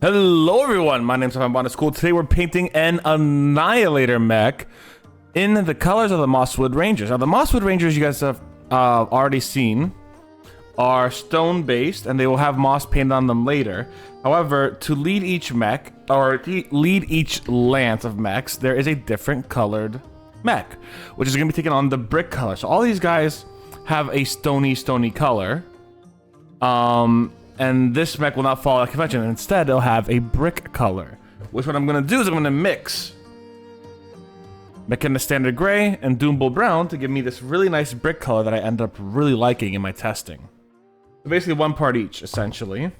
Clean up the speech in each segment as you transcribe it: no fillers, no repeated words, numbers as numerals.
Hello everyone, my name's Botanist Cool. Today we're painting an Annihilator mech in the colors of the Mosswood Rangers. Now the Mosswood Rangers you guys have already seen are stone based and they will have moss painted on them later. However, to lead each mech, or to lead each lance of mechs, there is a different colored mech, which is going to be taken on the brick color. So all these guys have a stony color. And this mech will not follow that convention. Instead, it'll have a brick color. Which what I'm going to do is I'm going to mix Mechanic Standard Gray and Doombull Brown to give me this really nice brick color that I end up really liking in my testing. So basically one part each, essentially.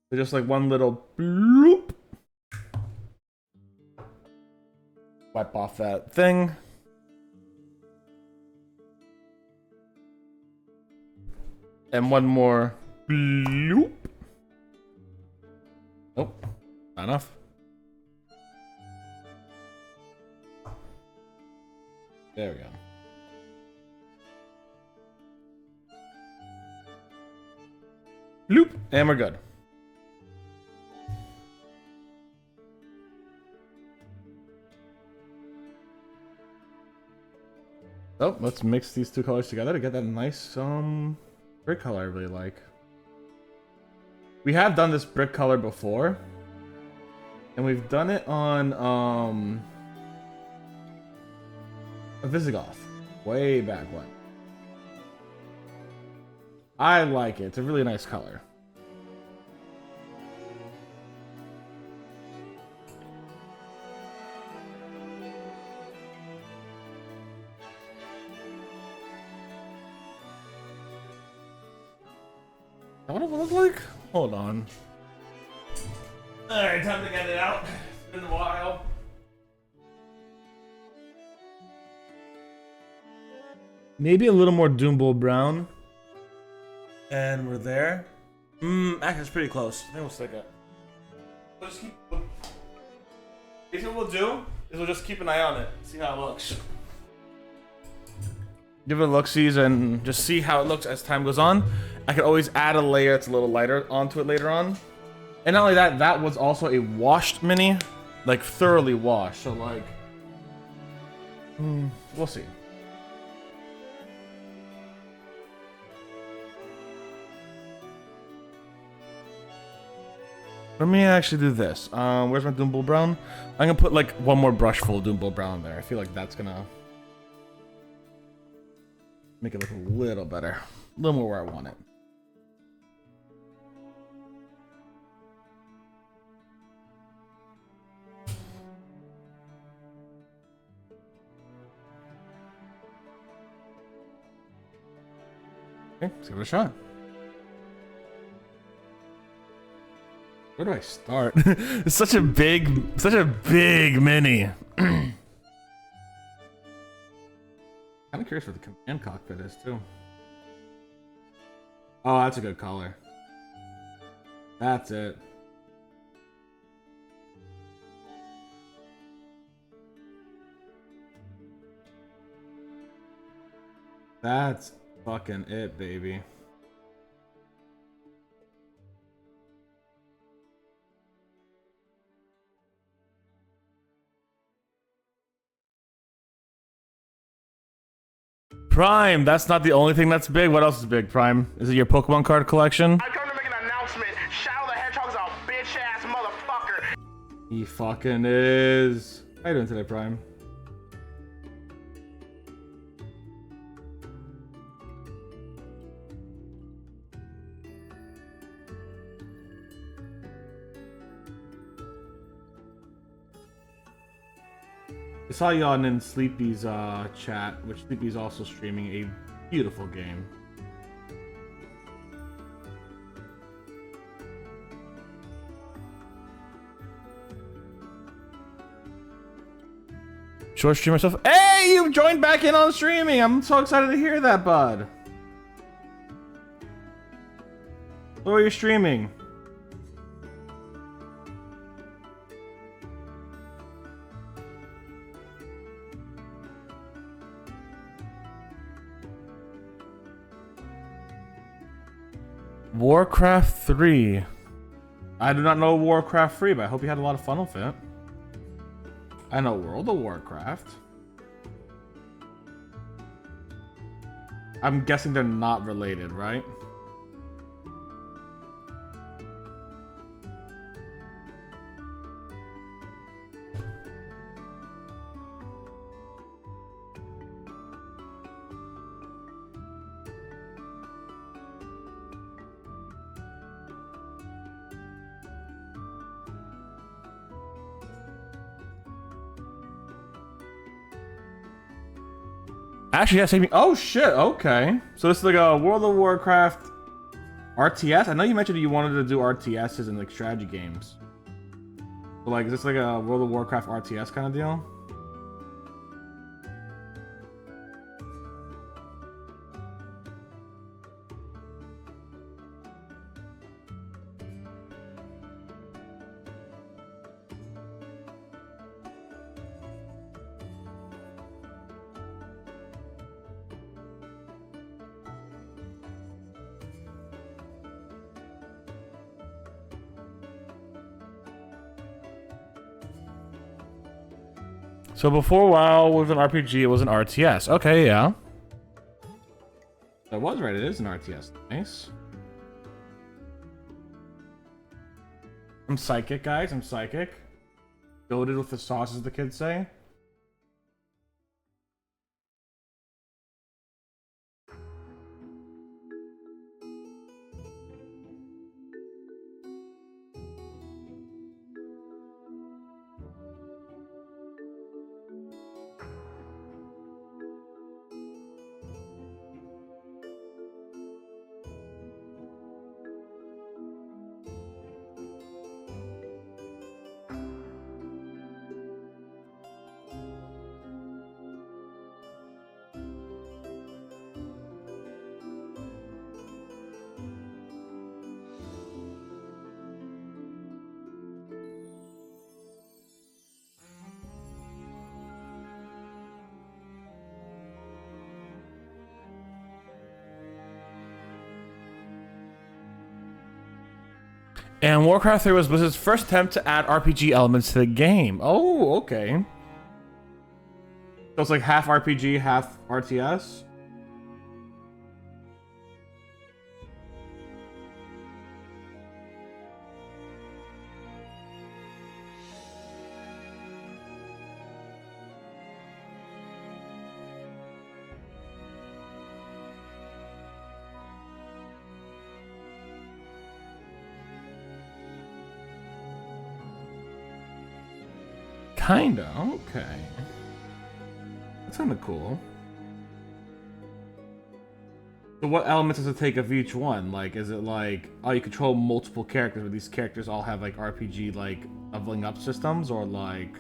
So just like one little bloop. Wipe off that thing. And one more bloop. Nope, not enough. There we go. Bloop, and we're good. So let's mix these two colors together to get that nice brick color I really like. We have done this brick color before, and we've done it on a Visigoth way back when. I like it. It's a really nice color. What does it look like? Hold on. Alright, time to get it out. It's been a while. Maybe a little more Doombull Brown. And we're there. Actually, it's pretty close. I think we'll stick it. We'll just keep... Basically what we'll do is we'll just keep an eye on it. See how it looks. Give it a look-sees and just see how it looks as time goes on. I could always add a layer that's a little lighter onto it later on. And not only that, that was also a washed mini. Like, thoroughly washed. So, like... we'll see. Let me actually do this. Where's my Doombull Brown? I'm gonna put, like, one more brush full of Doombull Brown there. I feel like that's gonna... make it look a little better. A little more where I want it. Okay, let's give it a shot. Where do I start? It's such a big mini. Kind of curious what the command cockpit is too. Oh, that's a good color. That's it. That's fucking it, baby. Prime, that's not the only thing that's big. What else is big, Prime? Is it your Pokemon card collection? I come to make an announcement. Shadow the Hedgehog's a bitch-ass motherfucker. He fucking is. How you doing today, Prime? I saw y'all in Sleepy's chat, which Sleepy's also streaming a beautiful game. Short streamer stuff. Hey, you joined back in on streaming. I'm so excited to hear that, bud. What are you streaming? Warcraft 3. I do not know Warcraft 3, but I hope you had a lot of fun with it. I know World of Warcraft. I'm guessing they're not related, right? Actually, yeah, save me. Oh shit. Okay, so this is like a World of Warcraft RTS. I know you mentioned you wanted to do RTSs and like strategy games. But like, is this like a World of Warcraft RTS kind of deal? So before WoW was an RPG, it was an RTS. Okay, yeah. That was right, it is an RTS. Nice. I'm psychic, guys. I'm psychic. Goated with the sauce, as the kids say. And Warcraft 3 was Blizzard's first attempt to add RPG elements to the game. Oh, okay. So it's like half RPG, half RTS? Kinda, okay. That's kinda cool. So what elements does it take of each one? Like, is it like, oh, you control multiple characters, but these characters all have like RPG, like, leveling up systems, or like...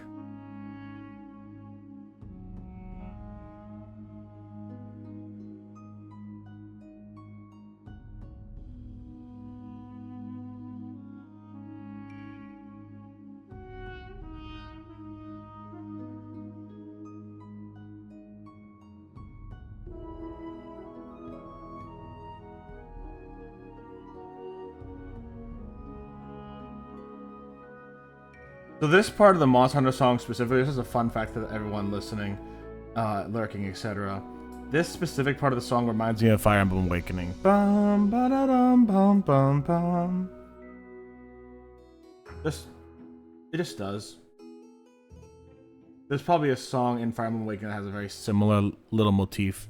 So this part of the Monster Hunter song specifically, this is a fun fact to everyone listening, lurking, etc. This specific part of the song reminds me of Fire Emblem Awakening. Bum, ba-da-dum, bum, bum, bum. It just does. There's probably a song in Fire Emblem Awakening that has a very similar little motif.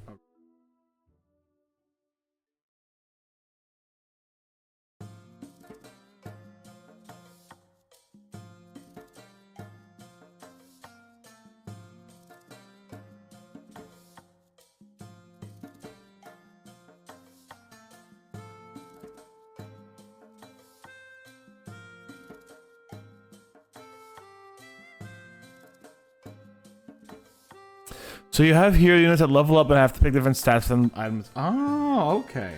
So you have here units that level up and have to pick different stats from items. Oh, okay.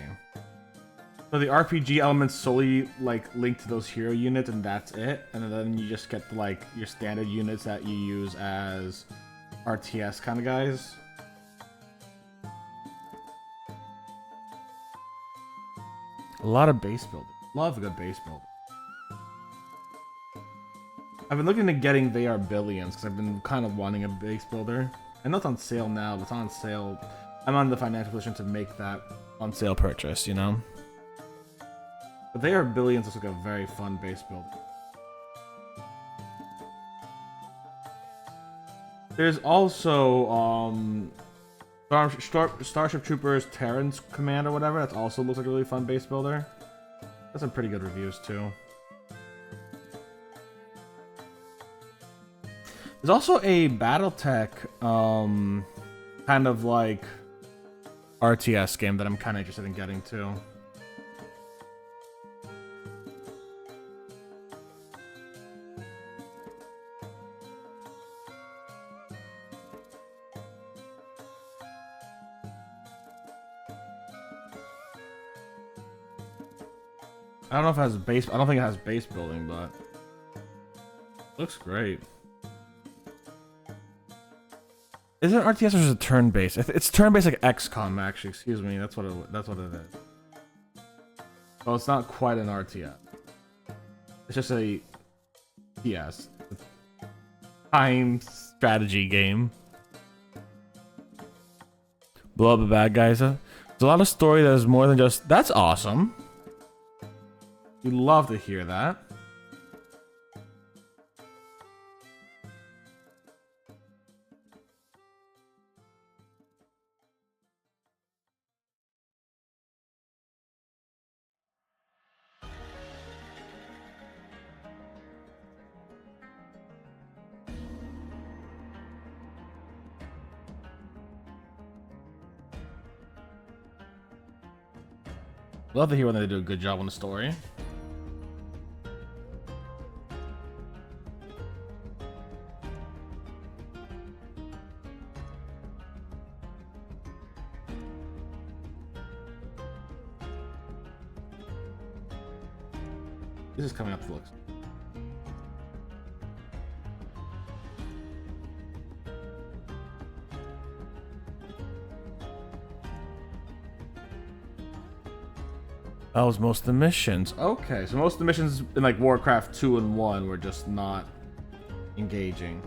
So the RPG elements solely like link to those hero units, and that's it. And then you just get like your standard units that you use as RTS kind of guys. A lot of base building. Love a good base building. I've been looking at getting They Are Billions because I've been kind of wanting a base builder. I know it's on sale now, but it's on sale. I'm on the financial position to make that on sale purchase, you know? But They Are Billions looks like a very fun base builder. There's also Starship Troopers Terran's Command or whatever. That also looks like a really fun base builder. That's some pretty good reviews too. There's also a BattleTech kind of like RTS game that I'm kind of interested in getting to. I don't know if it has base. I don't think it has base building, but it looks great. Is it RTS or is it turn-based? It's turn-based like XCOM, actually. Excuse me. That's what it is. Well, it's not quite an RTS. It's just a TS. Time strategy game. Blow up the bad guys. There's a lot of story that is more than just. That's awesome. We love to hear that. Love to hear when they do a good job on the story. This is coming up to looks. That was most of the missions. Okay, so most of the missions in like Warcraft 2 and 1 were just not engaging.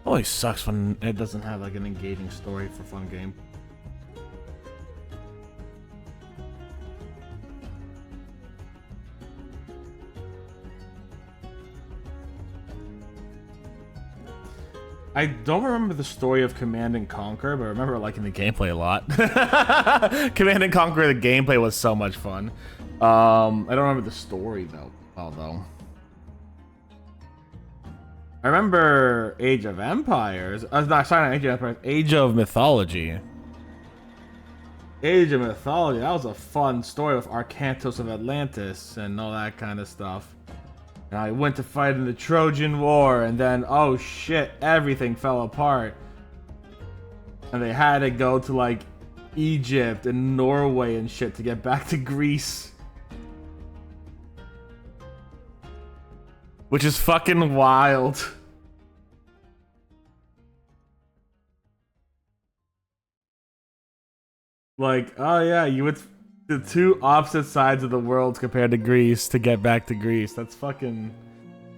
Always sucks when it doesn't have like an engaging story for fun game. I don't remember the story of Command and Conquer, but I remember liking the gameplay a lot. Command and Conquer, the gameplay was so much fun. I don't remember the story though. Although I remember Age of Empires. Not Age of Empires. Age of Mythology. Age of Mythology. That was a fun story with Arcantos of Atlantis and all that kind of stuff. And I went to fight in the Trojan War, and then oh shit, everything fell apart. And they had to go to like Egypt and Norway and shit to get back to Greece. Which is fucking wild. Like, oh yeah, you went the two opposite sides of the world compared to Greece to get back to Greece. That's fucking...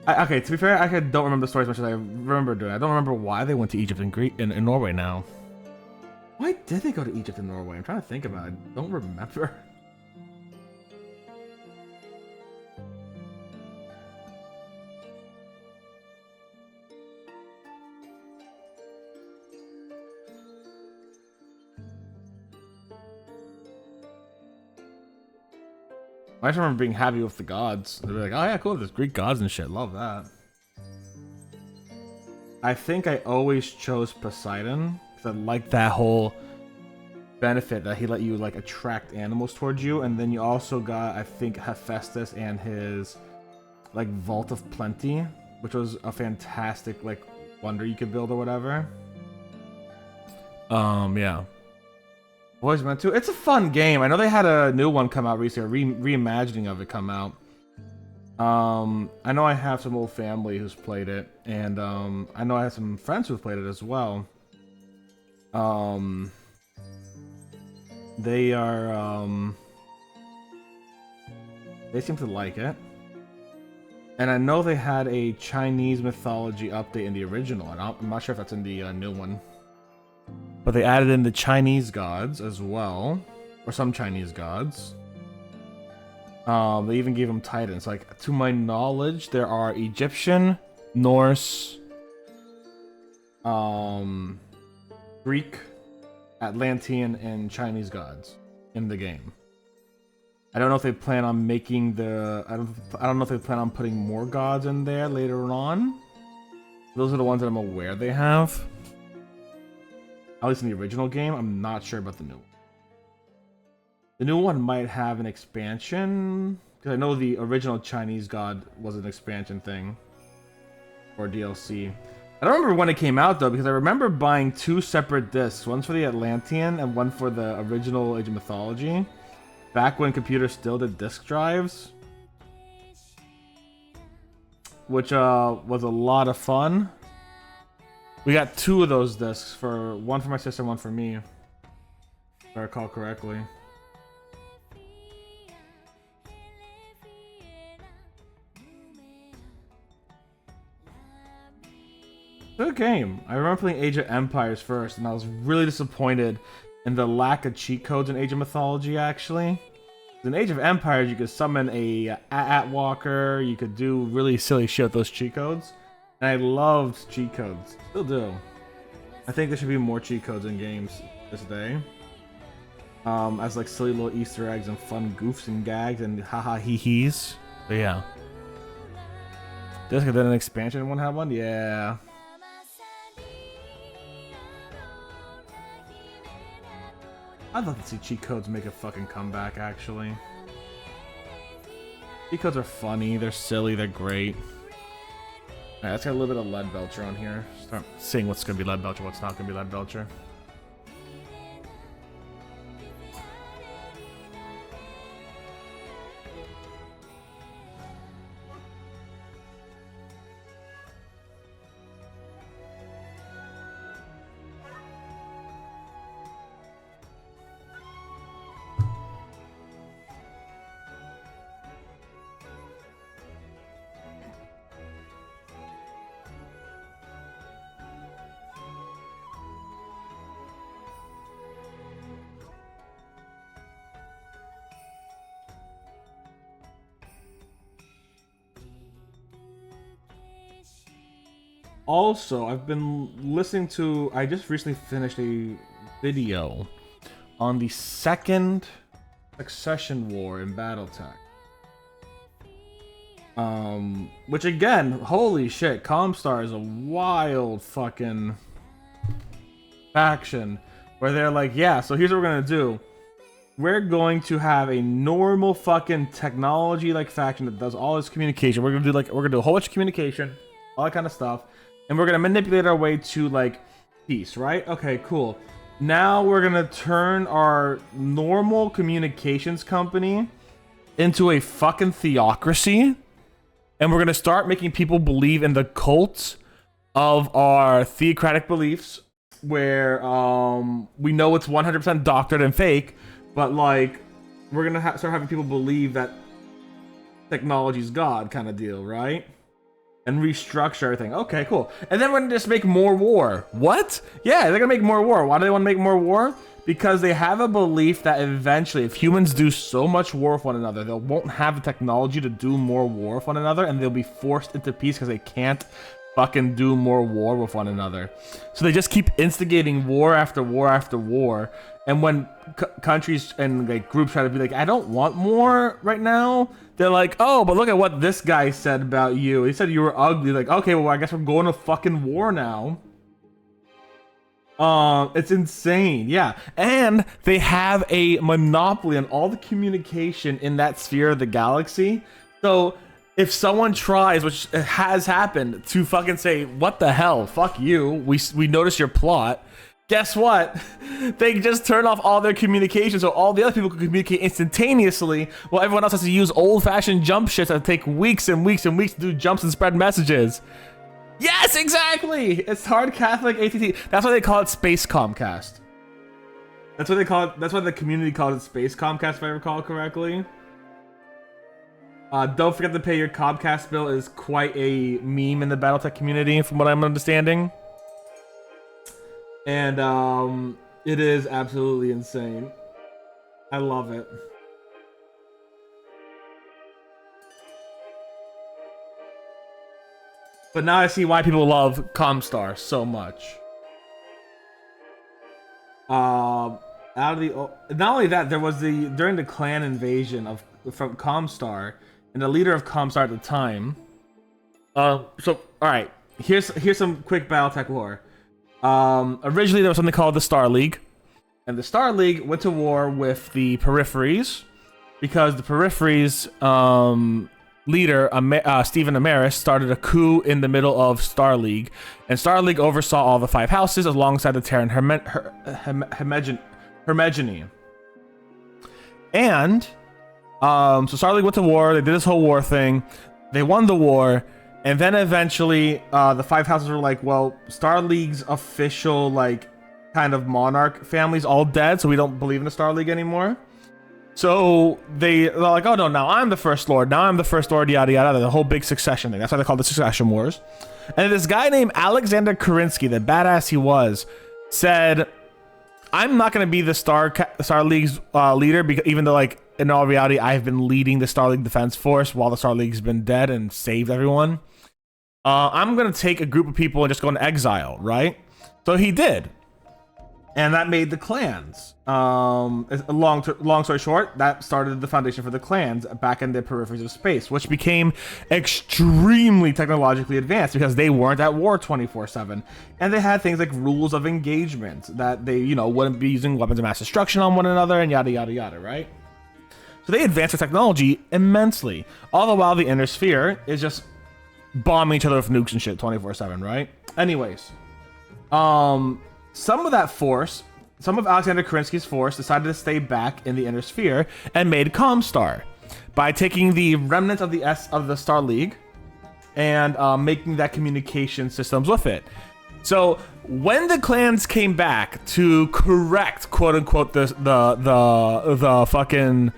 okay, to be fair, I don't remember the story as much as I remember doing. I don't remember why they went to Egypt and in Norway now. Why did they go to Egypt and Norway? I'm trying to think about it. I don't remember. I just remember being happy with the gods. They'd be like, oh yeah, cool, there's Greek gods and shit. Love that. I think I always chose Poseidon because I like that whole benefit that he let you like attract animals towards you, and then you also got, I think, Hephaestus and his like Vault of Plenty, which was a fantastic like wonder you could build or whatever. Yeah. Always meant to. It's a fun game. I know they had a new one come out recently, a reimagining of it come out. I know I have some old family who's played it, and I know I have some friends who've played it as well. They are they seem to like it. And I know they had a Chinese mythology update in the original, and I'm not sure if that's in the new one. But they added in the Chinese gods as well, or some Chinese gods. They even gave them titans. Like, to my knowledge, there are Egyptian, Norse, Greek, Atlantean, and Chinese gods in the game. I don't know if they plan on making the... I don't know if they plan on putting more gods in there later on. Those are the ones that I'm aware they have. At least in the original game. I'm not sure about the new one. The new one might have an expansion. Because I know the original Chinese god was an expansion thing. Or DLC. I don't remember when it came out though, because I remember buying 2 separate discs. One's for the Atlantean and one for the original Age of Mythology. Back when computers still did disk drives. Which was a lot of fun. We got 2 of those discs, one for my sister and one for me. If I recall correctly. Good game. I remember playing Age of Empires first, and I was really disappointed in the lack of cheat codes in Age of Mythology, actually. In Age of Empires, you could summon a Atwalker, you could do really silly shit with those cheat codes. And I loved cheat codes. Still do. I think there should be more cheat codes in games this day. As like silly little Easter eggs and fun goofs and gags and haha hee-hees. But yeah. Disc did an expansion, one had one? Yeah. I'd love to see cheat codes make a fucking comeback, actually. Cheat codes are funny, they're silly, they're great. Alright, let's get a little bit of Lead Belcher on here. Start seeing what's gonna be Lead Belcher, what's not gonna be Lead Belcher. Also, I've been listening to... I just recently finished a video on the second Succession War in Battletech. Which again, holy shit, Comstar is a wild fucking faction. Where they're like, yeah, so here's what we're gonna do. We're going to have a normal fucking technology like faction that does all this communication. We're gonna do a whole bunch of communication, all that kind of stuff. And we're gonna manipulate our way to like peace, right? Okay, cool. Now we're gonna turn our normal communications company into a fucking theocracy, and we're gonna start making people believe in the cult of our theocratic beliefs, where we know it's 100% doctored and fake, but like we're gonna start having people believe that technology's God kind of deal, right? And restructure everything. Okay, cool. And then we're gonna just make more war. What? Yeah, they're gonna make more war. Why do they want to make more war? Because they have a belief that eventually, if humans do so much war with one another, they won't have the technology to do more war with one another, and they'll be forced into peace because they can't fucking do more war with one another. So they just keep instigating war after war after war. And when countries and like groups try to be like, I don't want more right now, they're like, oh, but look at what this guy said about you. He said you were ugly. Like, okay, well, I guess we're going to fucking war now. It's insane, yeah. And they have a monopoly on all the communication in that sphere of the galaxy. So if someone tries, which has happened, to fucking say, what the hell, fuck you, we noticed your plot, guess what? They just turn off all their communication so all the other people can communicate instantaneously while everyone else has to use old-fashioned jump shits that take weeks and weeks and weeks to do jumps and spread messages. Yes, exactly! It's hard Catholic ATT. That's why they call it Space Comcast. That's what they call it. That's why the community calls it Space Comcast, if I recall correctly. Don't forget to pay your Comcast bill is quite a meme in the Battletech community, from what I'm understanding. And it is absolutely insane. I love it. But now I see why people love Comstar so much. Out of the not only that, there was during the clan invasion from Comstar, and the leader of Comstar at the time. So all right, here's some quick BattleTech lore. Originally there was something called the Star League, and the Star League went to war with the Peripheries because the Peripheries leader Stephen Amaris started a coup in the middle of Star League, and Star League oversaw all the 5 houses alongside the Terran Hermegeny. And so Star League went to war. They did this whole war thing. They won the war, and then eventually the 5 houses were like, well, Star League's official like kind of monarch family's all dead, so we don't believe in the Star League anymore. So they're like, oh no, now I'm the first lord, yada yada, the whole big succession thing. That's why they call it the Succession Wars. And this guy named Alexander Kerensky, the badass he was, said, I'm not going to be the Star League's leader, because even though, like, in all reality, I've been leading the Star League Defense Force while the Star League's been dead and saved everyone. I'm going to take a group of people and just go into exile, right? So he did. And that made the clans. Long story short, that started the foundation for the clans back in the peripheries of space, which became extremely technologically advanced because they weren't at war 24/7, and they had things like rules of engagement that they, you know, wouldn't be using weapons of mass destruction on one another and yada yada yada, right? So they advanced their technology immensely, all the while the inner sphere is just bombing each other with nukes and shit 24/7, right? Anyways, some of that force, some of Alexander Kerensky's force, decided to stay back in the inner sphere and made Comstar by taking the remnants of the Star League and making that communication systems with it. So when the clans came back to correct, quote unquote, the fucking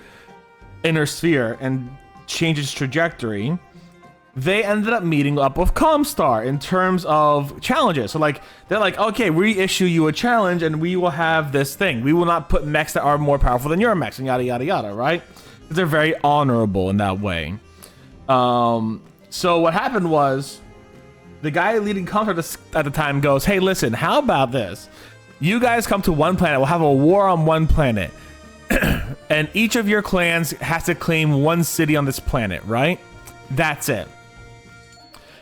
inner sphere and change its trajectory, they ended up meeting up with Comstar in terms of challenges. So like, they're like, okay, we issue you a challenge and we will have this thing. We will not put mechs that are more powerful than your mechs and yada yada yada, right? Because they're very honorable in that way. So what happened was, the guy leading Comstar at the time goes, hey, listen, how about this? You guys come to one planet, we'll have a war on one planet. And each of your clans has to claim one city on this planet, right? That's it.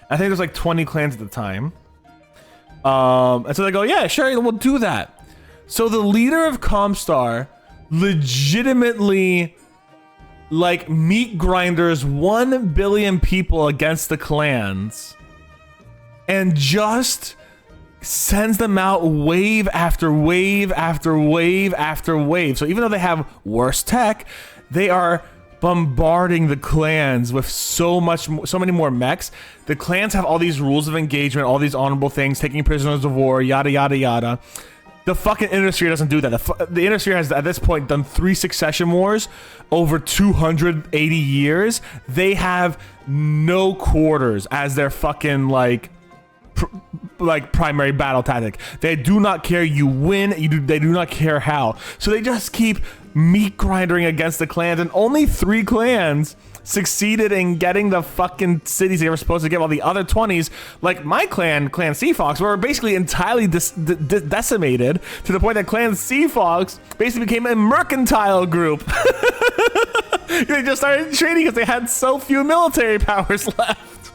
I think there's like 20 clans at the time. And so they go, yeah, sure, we'll do that. So the leader of Comstar legitimately like meat grinders 1 billion people against the clans and just sends them out wave after wave after wave after wave. So even though they have worse tech, they are bombarding the clans with so many more mechs. The clans have all these rules of engagement, all these honorable things, taking prisoners of war, yada yada yada. The fucking inner sphere doesn't do that. The inner sphere has at this point done 3 succession wars over 280 years. They have no quarters as their fucking like primary battle tactic. They do not care you win. They do not care how. So they just keep meat grinding against the clans, and only 3 clans succeeded in getting the fucking cities they were supposed to get, while the other 20s, like my clan Sea Fox, were basically entirely decimated to the point that Clan Sea Fox basically became a mercantile group. They just started trading because they had so few military powers left.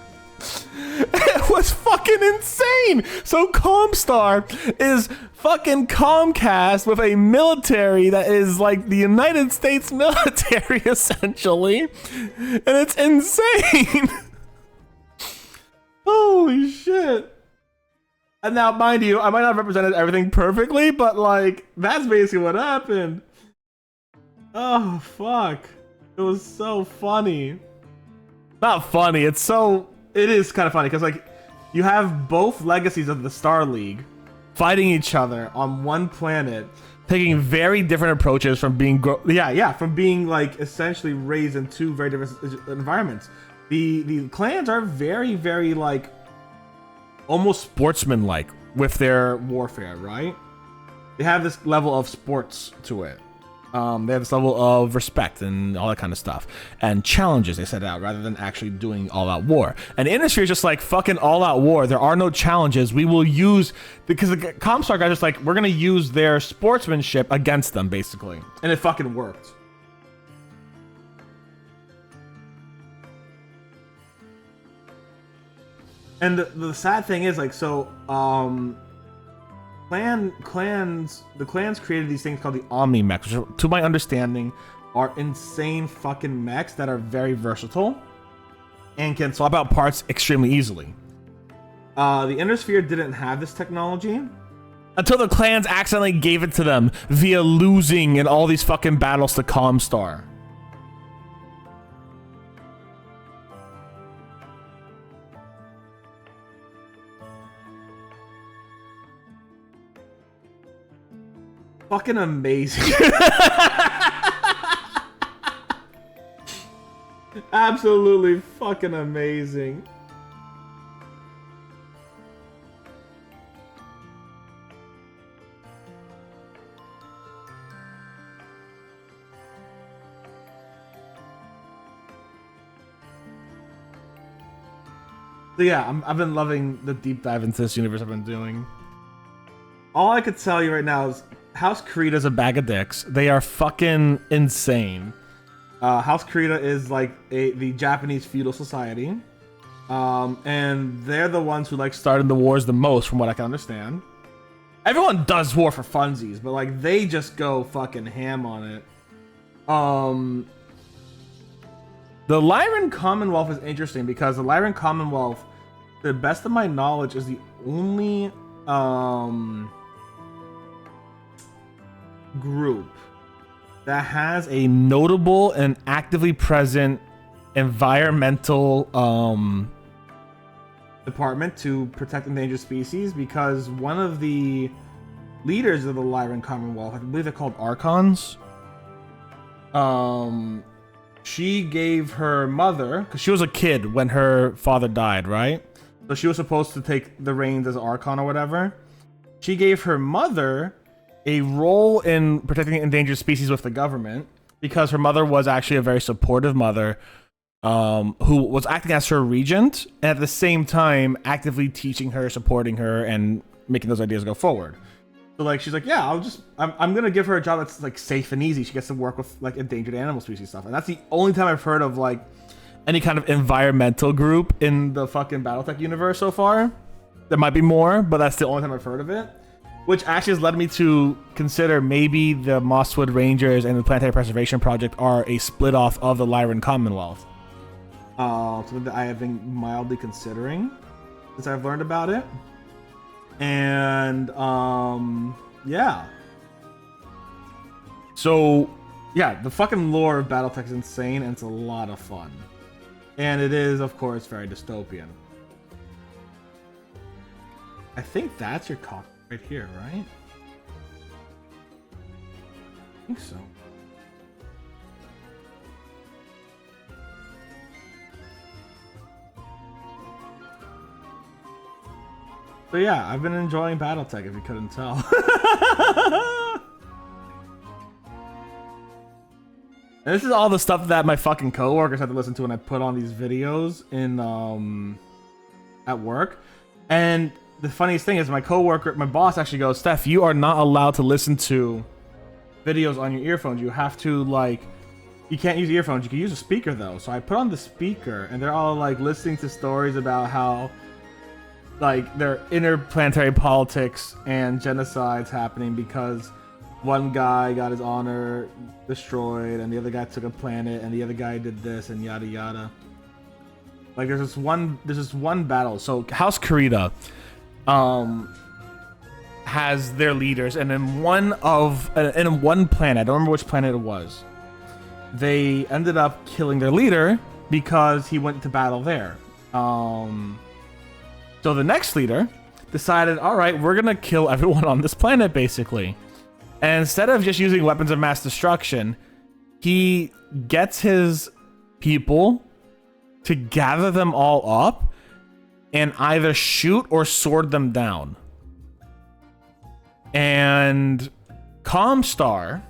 It was fucking insane. So Comstar is fucking Comcast with a military that is like the United States military, essentially. And it's insane. Holy shit. And now, mind you, I might not have represented everything perfectly, but like, that's basically what happened. Oh, fuck. It was so funny. Not funny, it is kind of funny, because like, you have both legacies of the Star League fighting each other on one planet, taking very different approaches from being from being like essentially raised in two very different environments. The clans are very, very like almost sportsman-like with their warfare, right? They have this level of sports to it. They have this level of respect and all that kind of stuff, and challenges they set out rather than actually doing all-out war. And the industry is just like, fucking all-out war. There are no challenges. We will use, because the Comstar guys just like, we're gonna use their sportsmanship against them, basically, and it fucking worked. And the sad thing is, like, so the clans created these things called the Omni mechs, which, to my understanding, are insane fucking mechs that are very versatile and can swap out parts extremely easily. The Inner Sphere didn't have this technology until the clans accidentally gave it to them via losing in all these fucking battles to Comstar. Fucking amazing. Absolutely fucking amazing. So yeah, I've been loving the deep dive into this universe I've been doing. All I could tell you right now is House Kurita's a bag of dicks. They are fucking insane. House Kurita is like the Japanese feudal society. And they're the ones who like started the wars the most, from what I can understand. Everyone does war for funsies, but like they just go fucking ham on it. The Lyran Commonwealth is interesting because the Lyran Commonwealth, to the best of my knowledge, is the only group that has a notable and actively present environmental department to protect endangered species, because one of the leaders of the Lyran Commonwealth, I believe they're called Archons, she gave her mother, because she was a kid when her father died, right? So she was supposed to take the reins as Archon or whatever. She gave her mother a role in protecting endangered species with the government, because her mother was actually a very supportive mother who was acting as her regent, and at the same time actively teaching her, supporting her, and making those ideas go forward. So like, she's like, yeah, I'm gonna give her a job that's like safe and easy. She gets to work with like endangered animal species stuff, and that's the only time I've heard of like any kind of environmental group in the fucking BattleTech universe so far. There might be more, but that's the only time I've heard of it. Which actually has led me to consider maybe the Mosswood Rangers and the Planetary Preservation Project are a split off of the Lyran Commonwealth. Something that I have been mildly considering since I've learned about it. And yeah. So yeah, the fucking lore of BattleTech is insane, and it's a lot of fun. And it is, of course, very dystopian. I think that's your cockpit right here, right? I think so. So yeah, I've been enjoying BattleTech, if you couldn't tell. And this is all the stuff that my fucking coworkers had to listen to when I put on these videos in at work. And the funniest thing is my boss actually goes, Steph, you are not allowed to listen to videos on your earphones. You have to like, you can't use earphones. You can use a speaker though. So I put on the speaker and they're all like listening to stories about how like their interplanetary politics and genocides happening because one guy got his honor destroyed and the other guy took a planet and the other guy did this and yada yada. Like there's this one battle. So House Kurita has their leaders, and in one planet, I don't remember which planet it was, they ended up killing their leader because he went to battle there. So the next leader decided, all right, we're gonna kill everyone on this planet basically. And instead of just using weapons of mass destruction, he gets his people to gather them all up and either shoot or sword them down. And Comstar,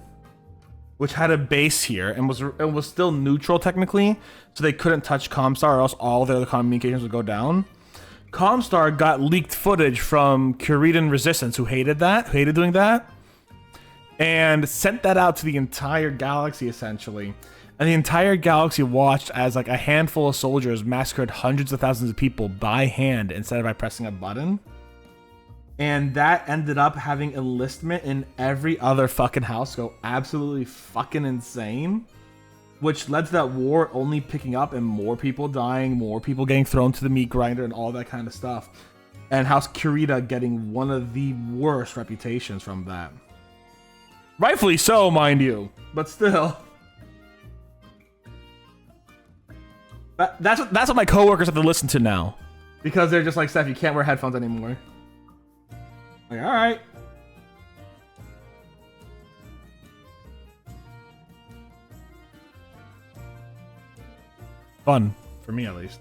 which had a base here and was still neutral technically, so they couldn't touch Comstar or else all their communications would go down. Comstar got leaked footage from Kuritan Resistance, who hated doing that, and sent that out to the entire galaxy essentially. And the entire galaxy watched as like a handful of soldiers massacred hundreds of thousands of people by hand instead of by pressing a button. And that ended up having enlistment in every other fucking house go absolutely fucking insane, which led to that war only picking up and more people dying, more people getting thrown to the meat grinder and all that kind of stuff. And House Kurita getting one of the worst reputations from that. Rightfully so, mind you, but still. That's what my coworkers have to listen to now, because they're just like, Steph, you can't wear headphones anymore. Like, all right. Fun for me, at least.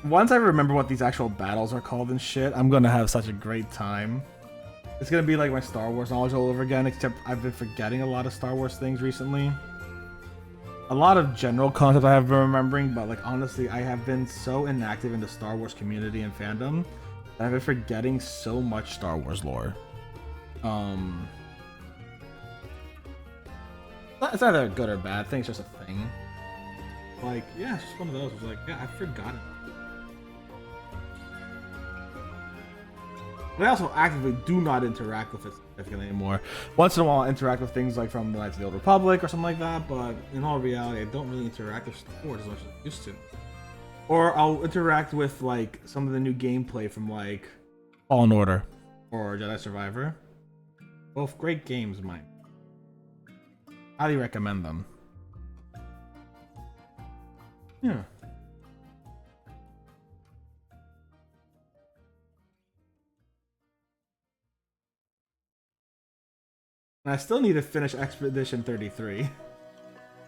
Once I remember what these actual battles are called and shit, I'm gonna have such a great time. It's gonna be like my Star Wars knowledge all over again, except I've been forgetting a lot of Star Wars things recently. A lot of general concepts I have been remembering, but like honestly, I have been so inactive in the Star Wars community and fandom that I've been forgetting so much Star Wars lore. It's either good or bad. I think it's just a thing. Like, yeah, it's just one of those. It's like, yeah, I've forgotten. But I also actively do not interact with it significantly anymore. Once in a while, I interact with things like from the Knights of the Old Republic or something like that, but in all reality, I don't really interact with Star Wars as much as I used to. Or I'll interact with like some of the new gameplay from like Fallen Order or Jedi Survivor. Both great games, mine. Highly recommend them. Yeah. And I still need to finish Expedition 33.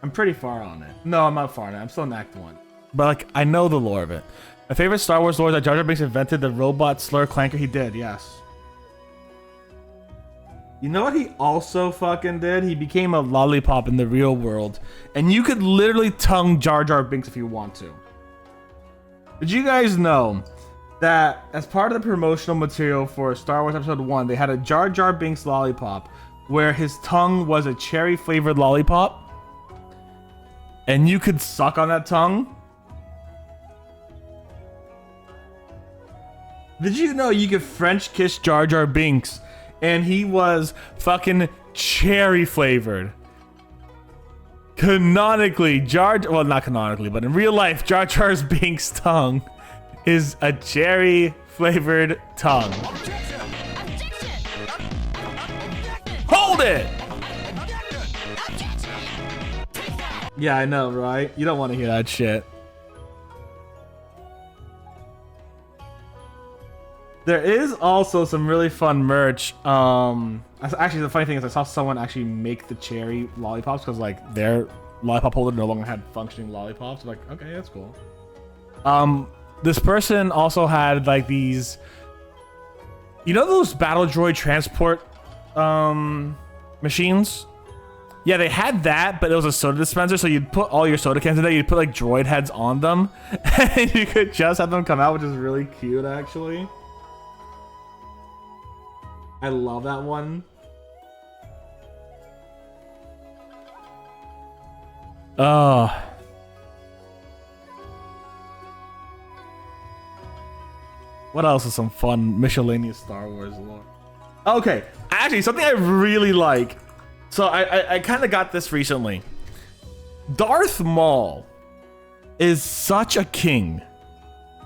I'm pretty far on it. No, I'm not far on it. I'm still in Act 1. But like, I know the lore of it. My favorite Star Wars lore is that Jar Jar Binks invented the robot slur clanker. He did, yes. You know what he also fucking did? He became a lollipop in the real world. And you could literally tongue Jar Jar Binks if you want to. Did you guys know that as part of the promotional material for Star Wars Episode 1, they had a Jar Jar Binks lollipop where his tongue was a cherry flavored lollipop? And you could suck on that tongue? Did you know you could French kiss Jar Jar Binks and he was fucking cherry flavored? Canonically, well, not canonically, but in real life, Jar Jar Binks' tongue is a cherry flavored tongue. Hold it! Yeah, I know, right? You don't want to hear that shit. There is also some really fun merch. Actually, the funny thing is I saw someone actually make the cherry lollipops because like their lollipop holder no longer had functioning lollipops. Like, okay, that's cool. This person also had like these, you know, those battle droid transport machines Yeah, they had that, but it was a soda dispenser, so you'd put all your soda cans in there, you'd put like droid heads on them, and you could just have them come out, which is really cute, actually. I love that one. Oh. What else is some fun miscellaneous Star Wars lore? Okay, actually, something I really like. So I kind of got this recently. Darth Maul is such a king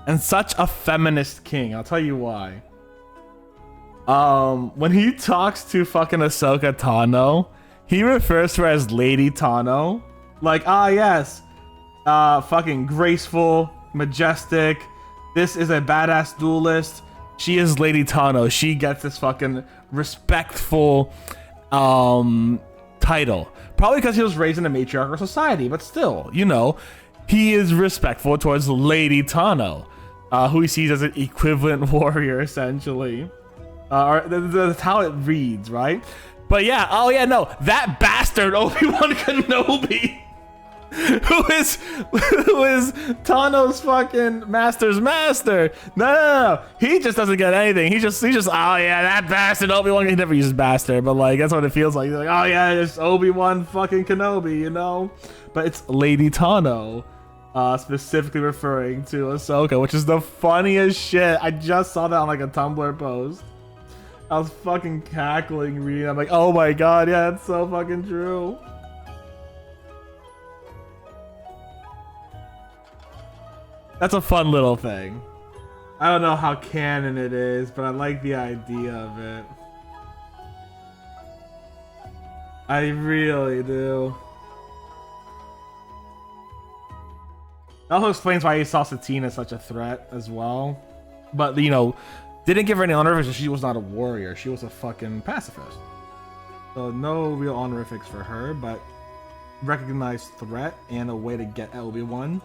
and such a feminist king. I'll tell you why. When he talks to fucking Ahsoka Tano, he refers to her as Lady Tano. Like, ah, yes, fucking graceful, majestic. This is a badass duelist. She is Lady Tano. She gets this fucking respectful title. Probably because he was raised in a matriarchal society, but still, you know, he is respectful towards Lady Tano, who he sees as an equivalent warrior, essentially. Or that's how it reads, right? But yeah, oh yeah, no, that bastard Obi-Wan Kenobi, who is Tano's fucking master's master. No, he just doesn't get anything. He just, oh yeah, that bastard Obi-Wan. He never uses bastard, but like that's what it feels like. He's like, oh yeah, it's Obi-Wan fucking Kenobi, you know. But it's Lady Tano, specifically referring to Ahsoka, which is the funniest shit. I just saw that on like a Tumblr post. I was fucking cackling reading. I'm like, oh my god, yeah, it's so fucking true. That's a fun little thing. I don't know how canon it is, but I like the idea of it. I really do. It also explains why he saw Satine as such a threat as well. But, you know, didn't give her any honorifics. She was not a warrior. She was a fucking pacifist. So no real honorifics for her, but recognized threat and a way to get Obi-Wan.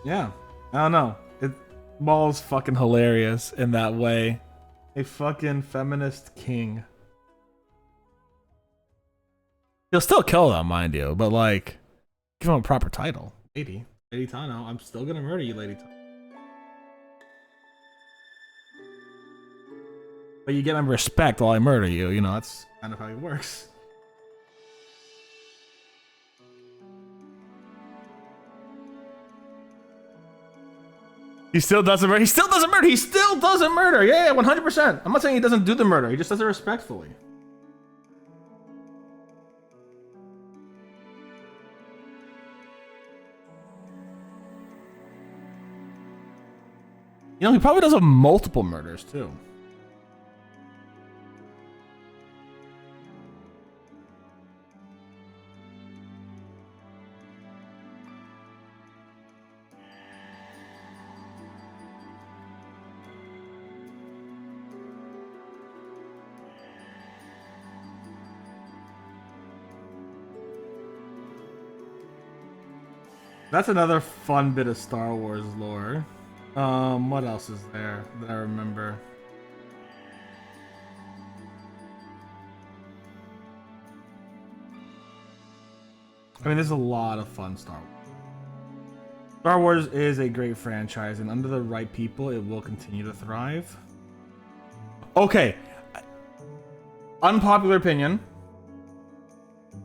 Yeah, I don't know. Maul's fucking hilarious in that way. A fucking feminist king. He'll still kill them, mind you, but like, give him a proper title. Lady Tano, I'm still gonna murder you, Lady Tano. But you get my respect while I murder you, you know, that's kind of how it works. He still doesn't murder. He still doesn't murder. He still doesn't murder. Yeah, 100%. I'm not saying he doesn't do the murder. He just does it respectfully. You know, he probably does multiple murders too. That's another fun bit of Star Wars lore. What else is there that I remember? I mean, there's a lot of fun Star Wars. Star Wars is a great franchise, and under the right people, it will continue to thrive. Okay. Unpopular opinion.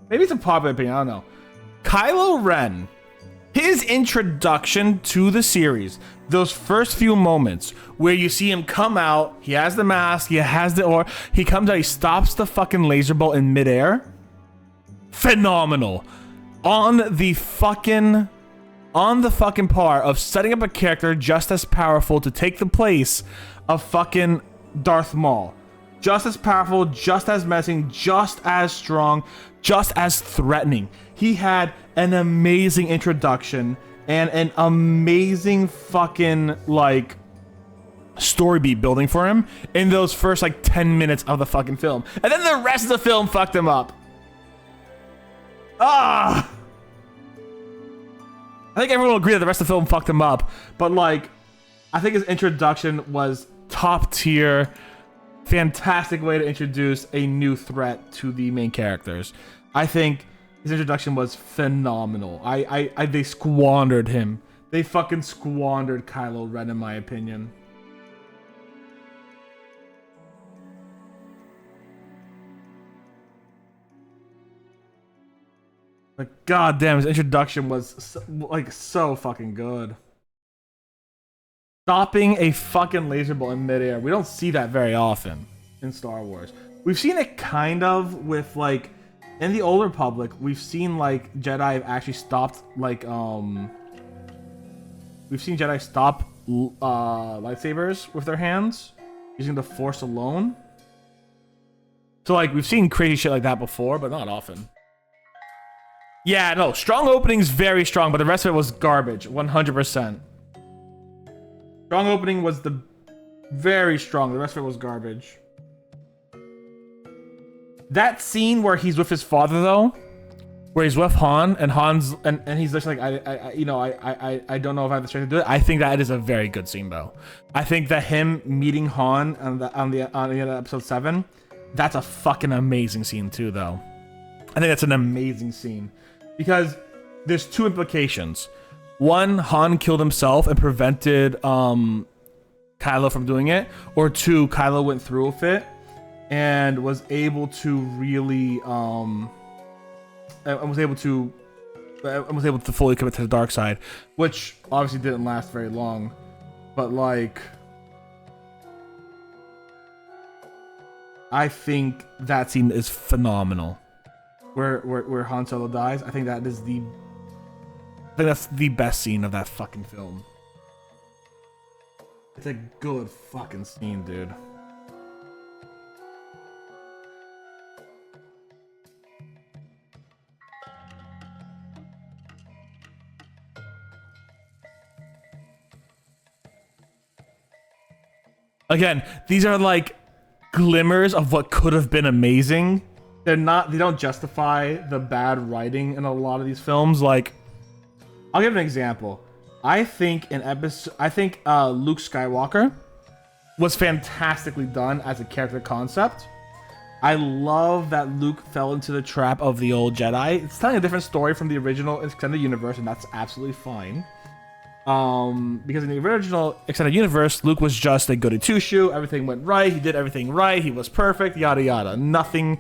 Maybe it's a popular opinion, I don't know. Kylo Ren, his introduction to the series, those first few moments where you see him come out, he has the mask, he has the aura, he comes out, he stops the fucking laser bolt in midair. Phenomenal. On the fucking part of setting up a character just as powerful to take the place of fucking Darth Maul. Just as powerful, just as menacing, just as strong, just as threatening. He had an amazing introduction and an amazing fucking like story beat building for him in those first like 10 minutes of the fucking film. And then the rest of the film fucked him up. I think everyone will agree that the rest of the film fucked him up, but like I think his introduction was top tier. fantastic way to introduce a new threat to the main characters. I think his introduction was phenomenal. They squandered him. They fucking squandered Kylo Ren, in my opinion. Like, goddamn, his introduction was so fucking good. Stopping a fucking laser ball in midair. We don't see that very often in Star Wars. We've seen it kind of with like in the Old Republic. We've seen like Jedi have actually stopped like we've seen Jedi stop lightsabers with their hands using the Force alone. So like we've seen crazy shit like that before, but not often. Yeah, no, strong opening's very strong, but the rest of it was garbage, 100%. Strong opening was the very strong. The rest of it was garbage. That scene where he's with his father, though, where he's with Han and Han's and he's just like, I don't know if I have the strength to do it. I think that is a very good scene, though. I think that him meeting Han on the end of episode 7, that's a fucking amazing scene too, though. I think that's an amazing scene because there's two implications. One, Han killed himself and prevented Kylo from doing it. Or two, Kylo went through with it and was able to really was able to fully commit to the dark side, which obviously didn't last very long. But like, I think that scene is phenomenal. Where Han Solo dies, I think that is that's the best scene of that fucking film. It's a good fucking scene, dude. Again, these are like glimmers of what could have been amazing. They don't justify the bad writing in a lot of these films. Like, I'll give an example. I think Luke Skywalker was fantastically done as a character concept. I love that Luke fell into the trap of the old Jedi. It's telling a different story from the original extended universe, and that's absolutely fine. Because in the original extended universe, Luke was just a goody two-shoe. Everything went right. He did everything right. He was perfect. Yada yada. Nothing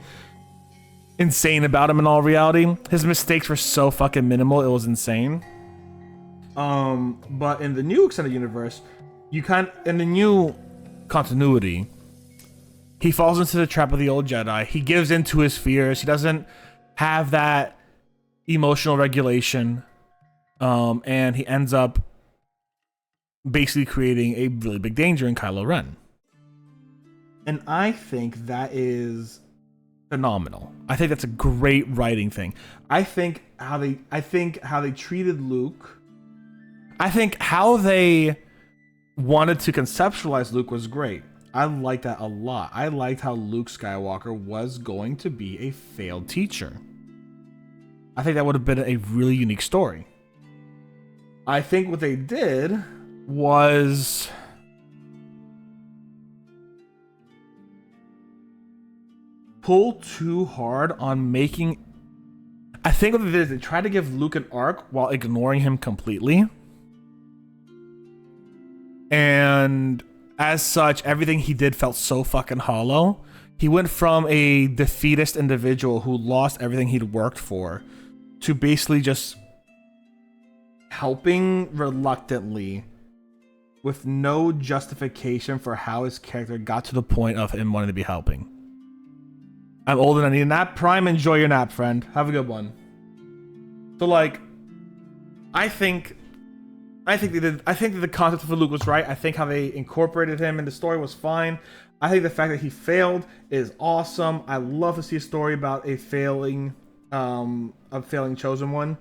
insane about him in all reality. His mistakes were so fucking minimal. It was insane. But in the new extended universe, in the new continuity, he falls into the trap of the old Jedi. He gives in to his fears. He doesn't have that emotional regulation. And he ends up basically creating a really big danger in Kylo Ren. And I think that is phenomenal. I think that's a great writing thing. I think how they treated Luke, I think how they wanted to conceptualize Luke was great. I liked that a lot. I liked how Luke Skywalker was going to be a failed teacher. I think that would have been a really unique story. I think what they did was pull too hard on making... I think what they did is they tried to give Luke an arc while ignoring him completely. And as such, everything he did felt so fucking hollow. He went from a defeatist individual who lost everything he'd worked for to basically just helping reluctantly with no justification for how his character got to the point of him wanting to be helping. I'm old and I need a nap. Prime, enjoy your nap, friend. Have a good one. So like, I think that the concept for Luke was right. I think how they incorporated him in the story was fine. I think the fact that he failed is awesome. I love to see a story about a failing chosen one.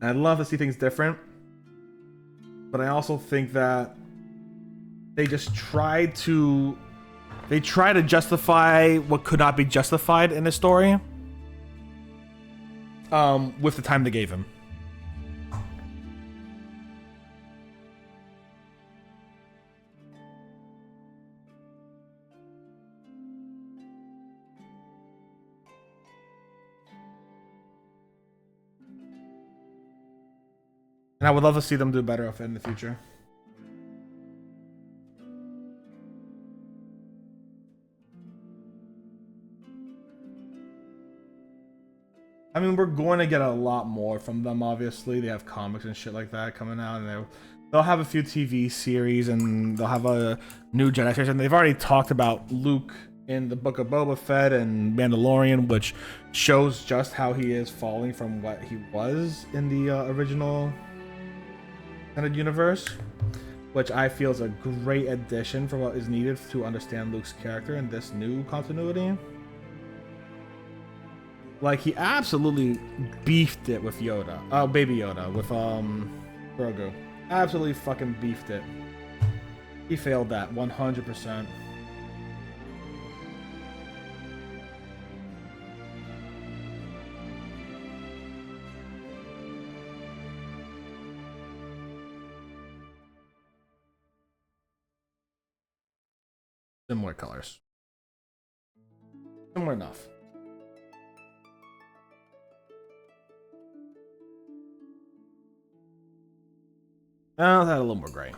And I'd love to see things different. But I also think that they just try to justify what could not be justified in the story with the time they gave him. And I would love to see them do better with it in the future. I mean, we're going to get a lot more from them, obviously. They have comics and shit like that coming out, and they'll have a few TV series, and they'll have a new Jedi series. And they've already talked about Luke in the Book of Boba Fett and Mandalorian, which shows just how he is falling from what he was in the original kind of universe, which I feel is a great addition for what is needed to understand Luke's character in this new continuity. Like, he absolutely beefed it with Yoda. Oh, Baby Yoda. With, Grogu. Absolutely fucking beefed it. He failed that 100%. Similar colors. Similar enough. Oh, that a little more gray.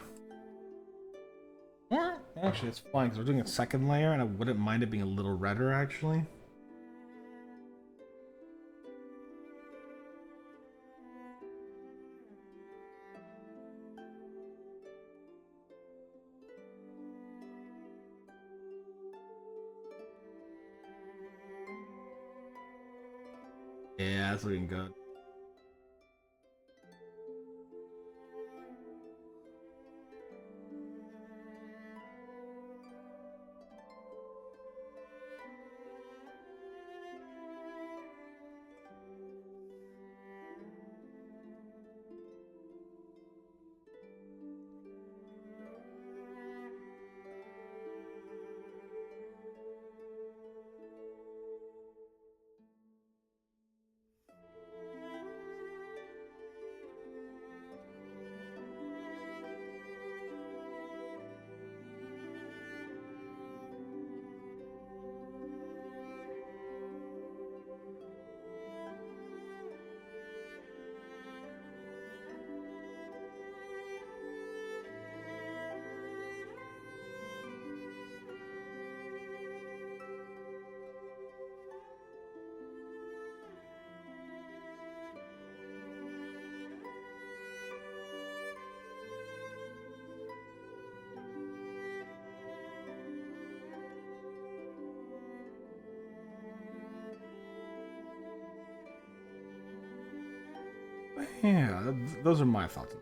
Or, actually, it's fine because we're doing a second layer, and I wouldn't mind it being a little redder, actually. Yeah, that's looking good. Yeah, those are my thoughts.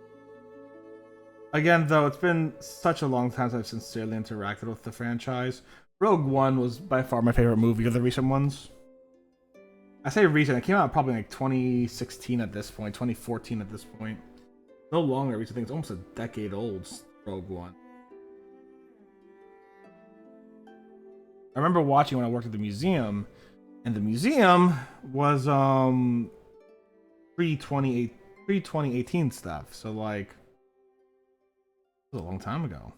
Again, though, it's been such a long time since I've sincerely interacted with the franchise. Rogue One was by far my favorite movie of the recent ones. I say recent, it came out probably like 2016 at this point, 2014 at this point. No longer recent, I think it's almost a decade old, Rogue One. I remember watching when I worked at the museum, and the museum was pre-2018 stuff, so like, it was a long time ago.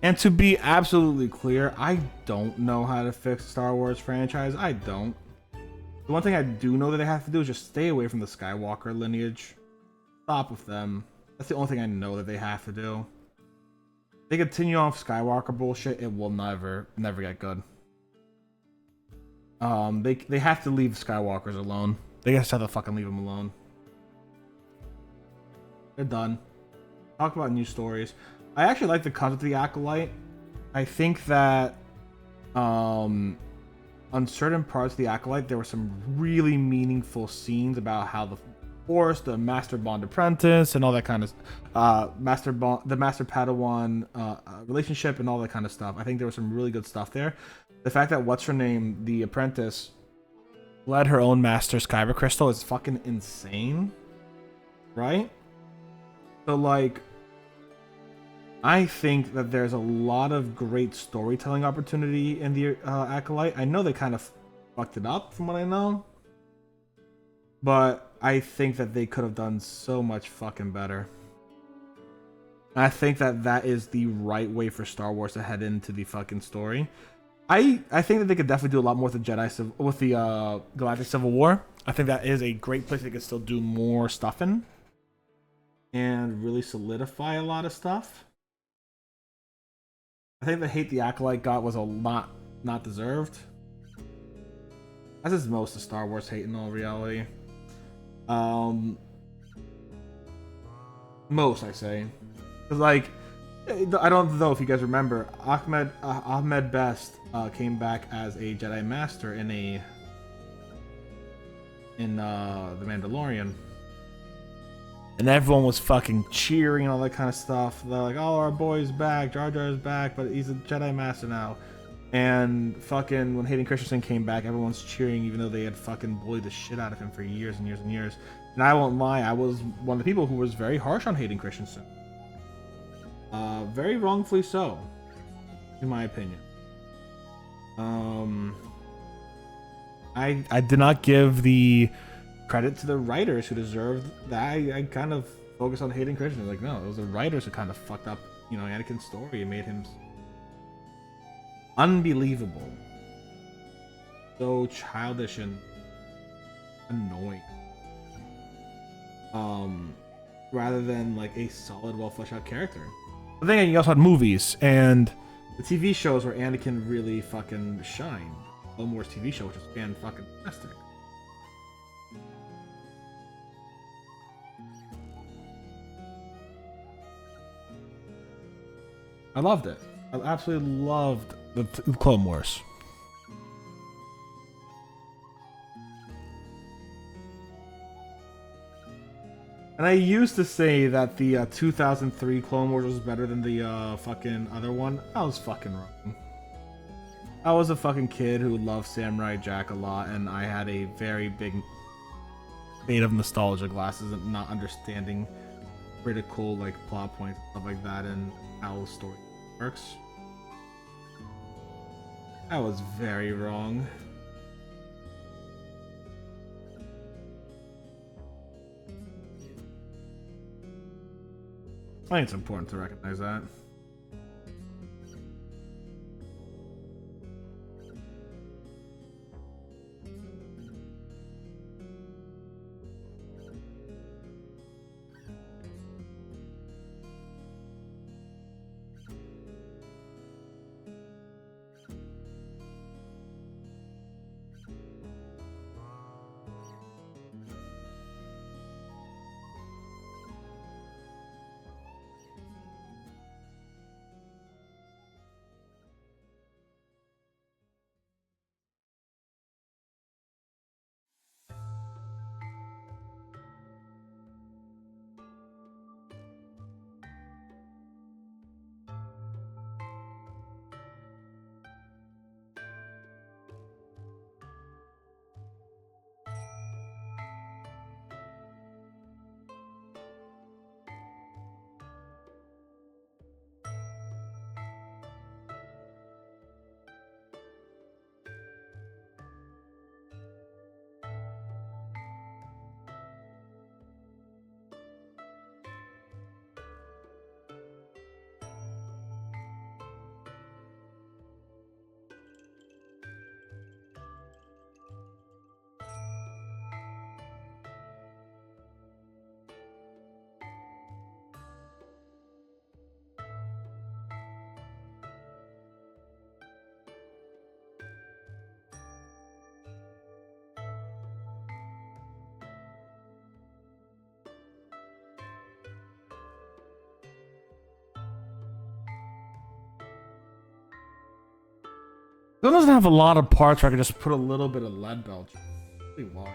And to be absolutely clear, I don't know how to fix Star Wars franchise. I don't. The one thing I do know that they have to do is just stay away from the Skywalker lineage. Stop with them. That's the only thing I know that they have to do. If they continue off Skywalker bullshit, it will never get good. They have to leave Skywalkers alone. They just have to fucking leave them alone. They're done. Talk about new stories. I actually like the concept of the Acolyte. I think that on certain parts of the Acolyte, there were some really meaningful scenes about how the Force, the Master Bond Apprentice, and all that kind of the Master Padawan relationship and all that kind of stuff. I think there was some really good stuff there. The fact that what's her name, the Apprentice, led her own Master's Kyber Crystal is fucking insane, right? So like, I think that there's a lot of great storytelling opportunity in the Acolyte. I know they kind of fucked it up from what I know, but I think that they could have done so much fucking better. I think that that is the right way for Star Wars to head into the fucking story. I think that they could definitely do a lot more with the Galactic Civil War. I think that is a great place they could still do more stuff in and really solidify a lot of stuff. I think the hate the Acolyte got was a lot not deserved. As is most of Star Wars hate in all reality. Most, I say. Cause like, I don't know if you guys remember, Ahmed Best came back as a Jedi Master in The Mandalorian. And everyone was fucking cheering and all that kind of stuff. They're like, oh, our boy's back, Jar Jar's back, but he's a Jedi Master now. And fucking when Hayden Christensen came back, everyone's cheering even though they had fucking bullied the shit out of him for years and years and years. And I won't lie, I was one of the people who was very harsh on Hayden Christensen. Very wrongfully so, in my opinion. I did not give the credit to the writers who deserved that. I kind of focused on Hayden Christensen. Like, no, it was the writers who kind of fucked up, you know, Anakin's story and made him unbelievable. So childish and annoying. Rather than like a solid, well fleshed out character. But then you also had movies and the TV shows where Anakin really fucking shined. Clone Wars TV show, which is fan-fucking-tastic. I loved it. I absolutely loved the Clone Wars. And I used to say that the 2003 Clone Wars was better than the fucking other one. I was fucking wrong. I was a fucking kid who loved Samurai Jack a lot, and I had a very big bait of nostalgia glasses and not understanding critical like plot points and stuff like that and how the story works. I was very wrong. I think it's important to recognize that. It doesn't have a lot of parts where I can just put a little bit of lead belch. Really why.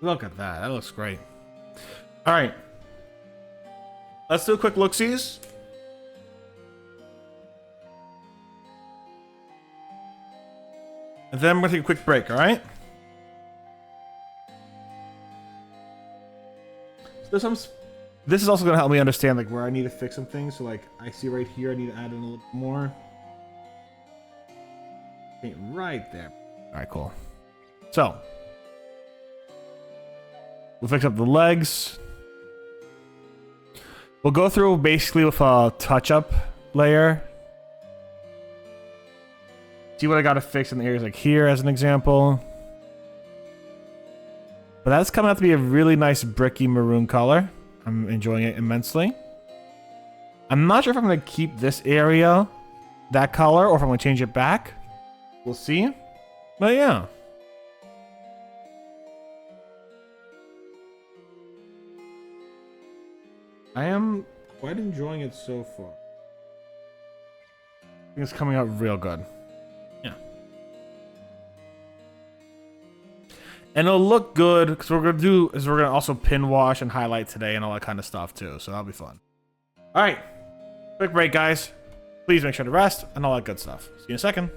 Look at that. That looks great. All right. Let's do a quick look-sees. And then we're going to take a quick break, all right? So this is also going to help me understand like where I need to fix some things. So like I see right here, I need to add in a little more. Okay, right there. All right, cool. So we'll fix up the legs. We'll go through basically with a touch-up layer. See what I got to fix in the areas like here as an example. But that's coming out to be a really nice bricky maroon color. I'm enjoying it immensely. I'm not sure if I'm going to keep this area that color or if I'm going to change it back. We'll see. But yeah. I am quite enjoying it so far. I think it's coming out real good. Yeah. And it'll look good because what we're going to do is we're going to also pin wash and highlight today and all that kind of stuff too. So that'll be fun. All right. Quick break, guys. Please make sure to rest and all that good stuff. See you in a second.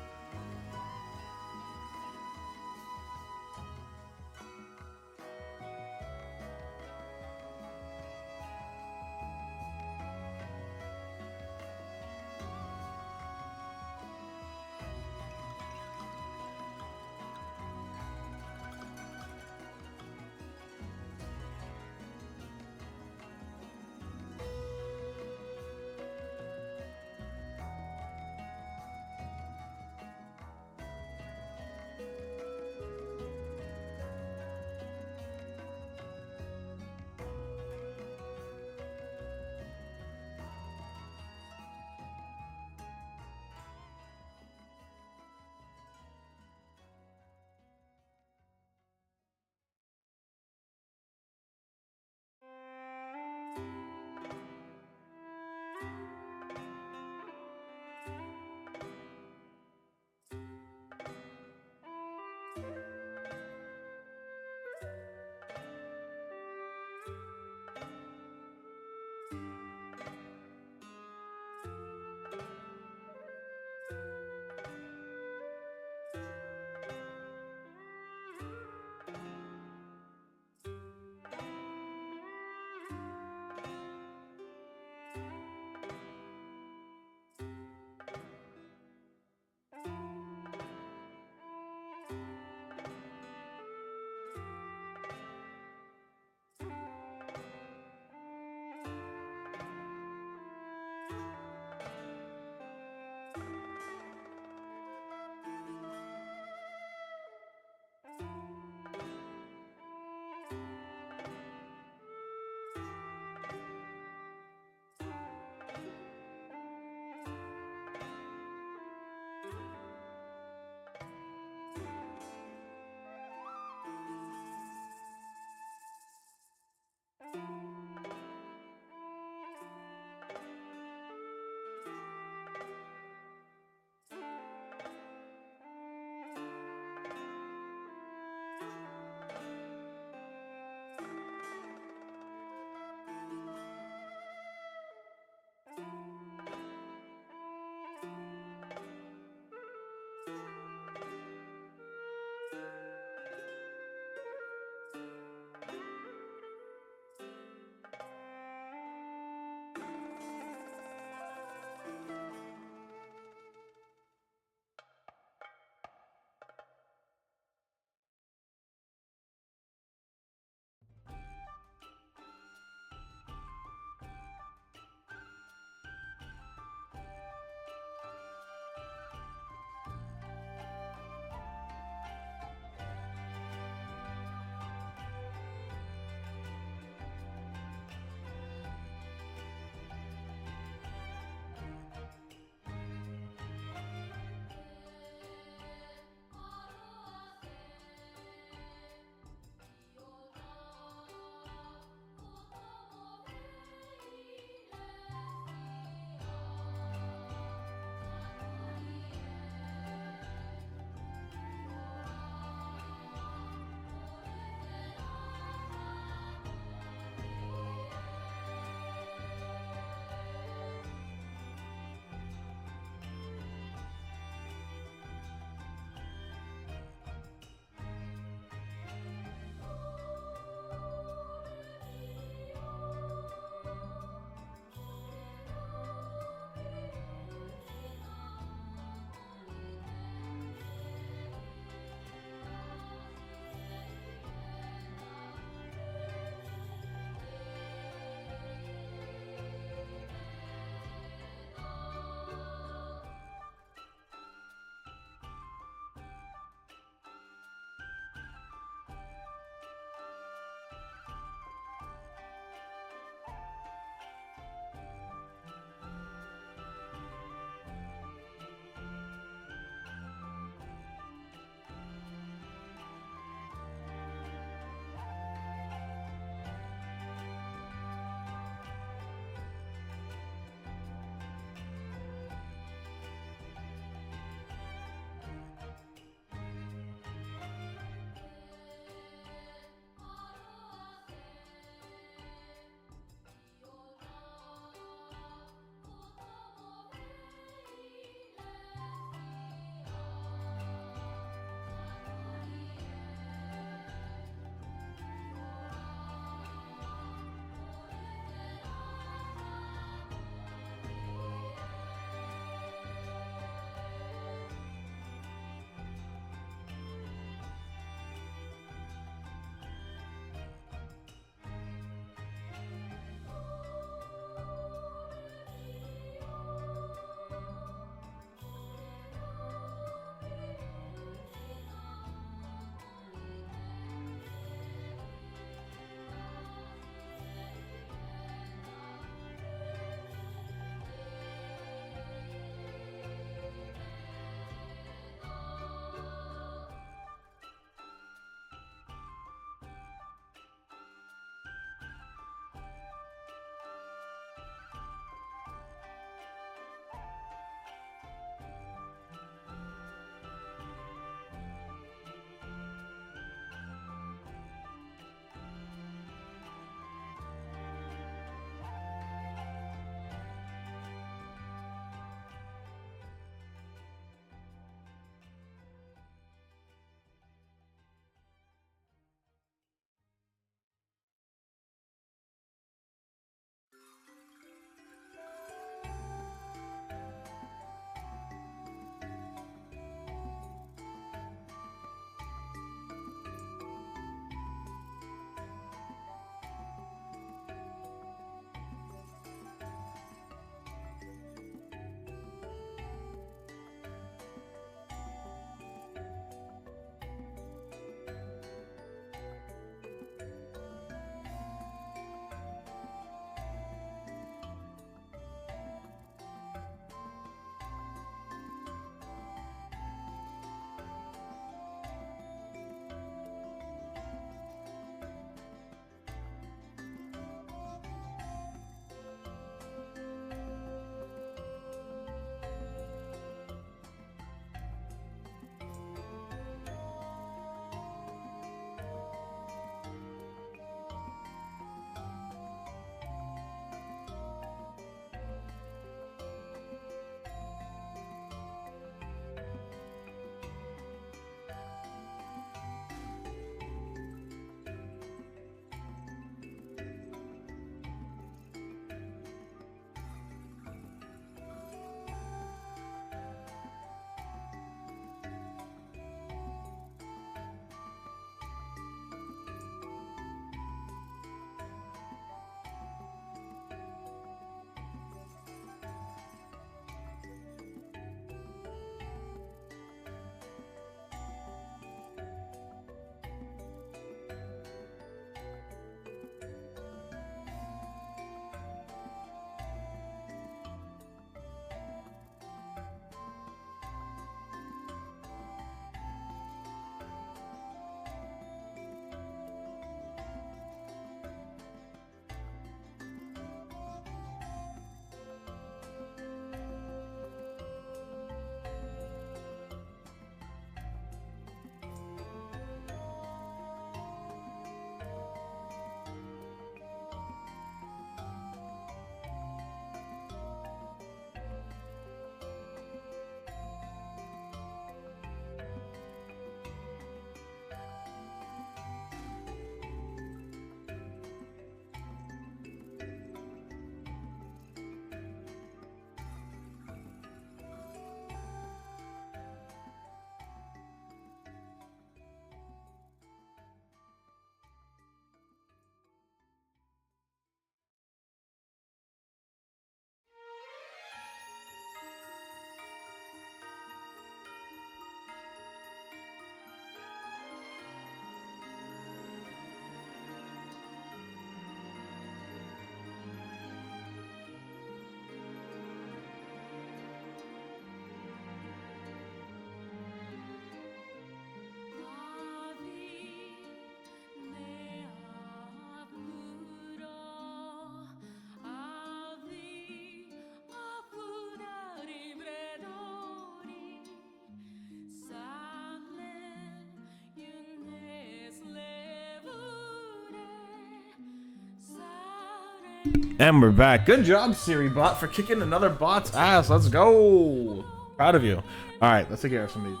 And we're back. Good job, Siri bot, for kicking another bot's ass. Let's go. Proud of you. All right, let's take care of some of these.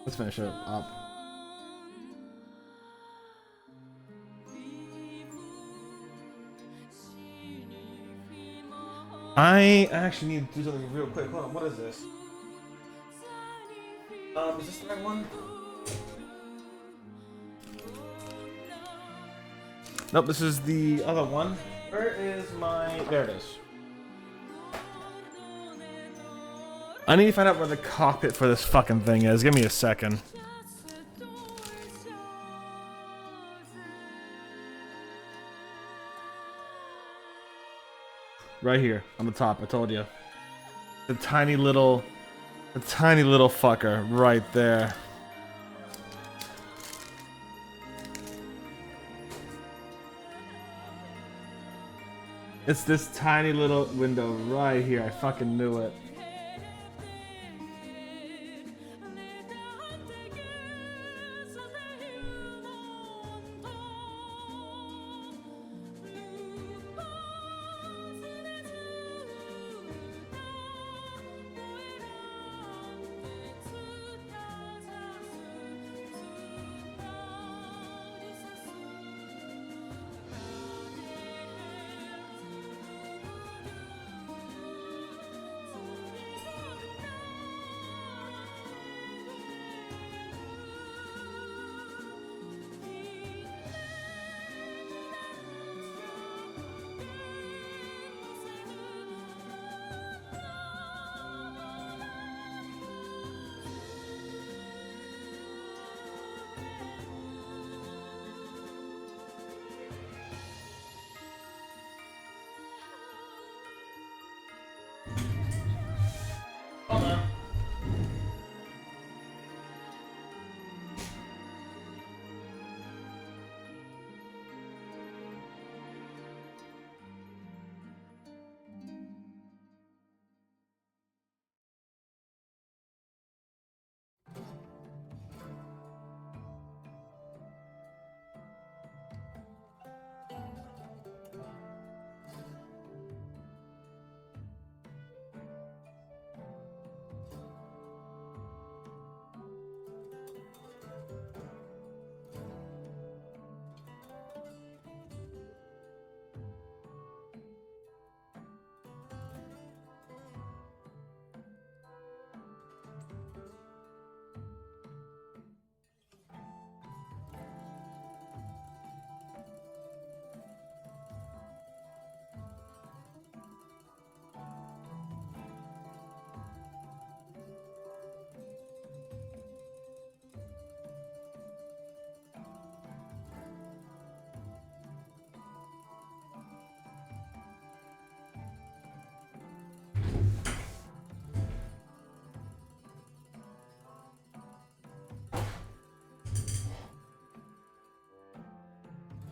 Let's finish it up. I actually need to do something real quick. Hold on, what is this? Is this the right one? Nope, this is the other one. Where is my... There it is. I need to find out where the cockpit for this fucking thing is. Give me a second. Right here, on the top, I told you. The tiny little fucker right there. It's this tiny little window right here. I fucking knew it.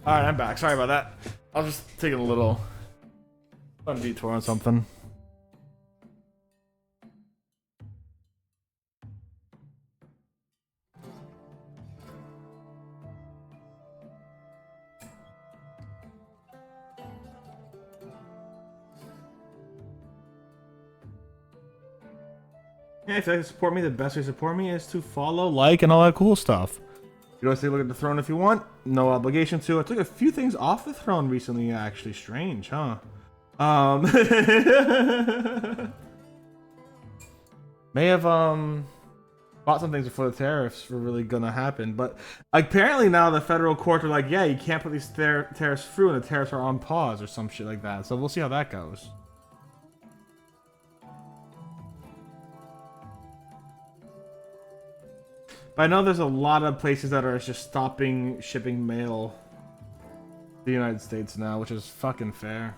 Alright, I'm back. Sorry about that. I was just taking a little fun detour on something. Yeah, if you like to support me, the best way to support me is to follow, like, and all that cool stuff. You want to take a look at the throne if you want. No obligation to. I took a few things off the throne recently, actually. Strange, huh? May have, bought some things before the tariffs were really gonna happen. But apparently now the federal courts are like, yeah, you can't put these tariffs through and the tariffs are on pause or some shit like that. So we'll see how that goes. But I know there's a lot of places that are just stopping shipping mail to the United States now, which is fucking fair.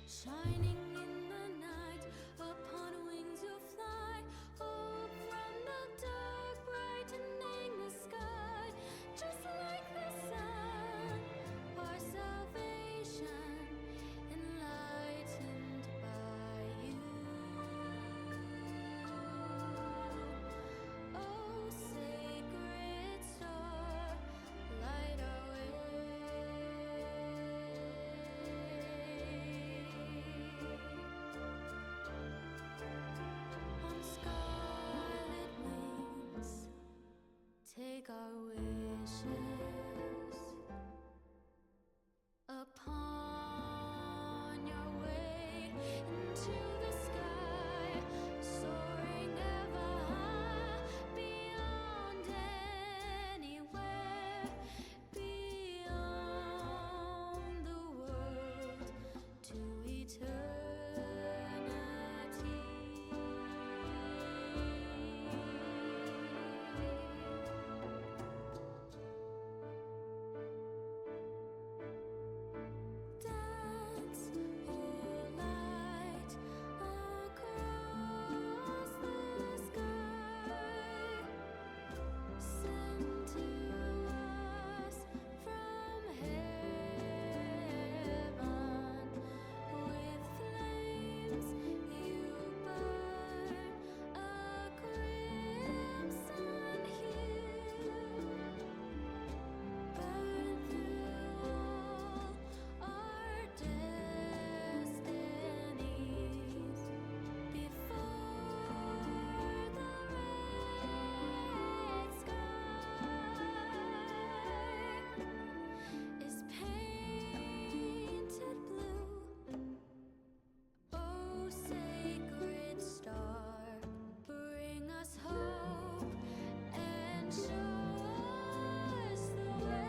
Shining in the night, upon wings you'll fly, up from the dark, brightening the sky, just like the sun, our salvation, enlightened by you. Oh, sacred star, light our way. On scarlet wings, take our wishes upon your way into the sky, soaring ever high, beyond anywhere, beyond the world to eternity. Dance, oh light, across the sky. Send to us from heaven, with flames you burn a crimson hue. Burn through all our destinies before the red sky is painted blue. Oh, sacred star, bring us hope and show us the way.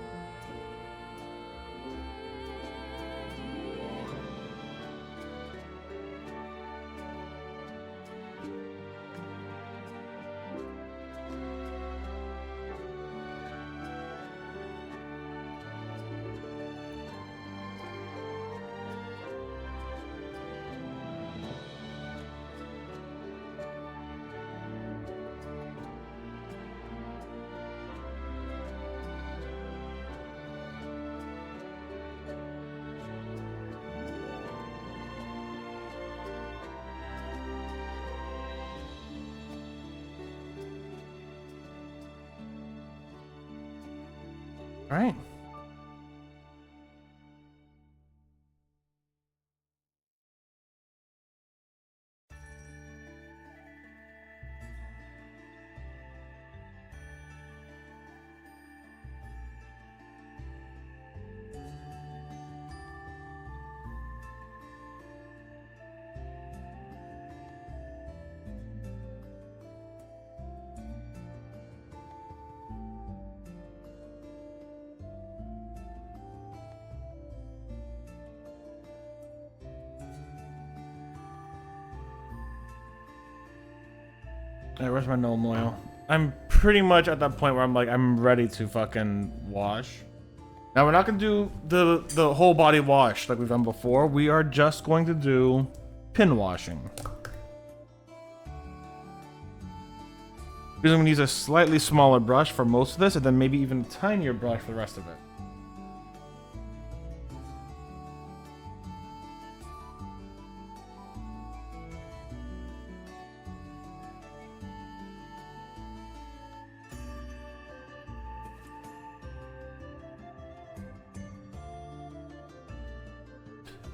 All right. Alright, where's my gnome oil? I'm pretty much at that point where I'm like, I'm ready to fucking wash. Now we're not gonna do the whole body wash like we've done before. We are just going to do pin washing. Because I'm gonna use a slightly smaller brush for most of this, and then maybe even a tinier brush for the rest of it.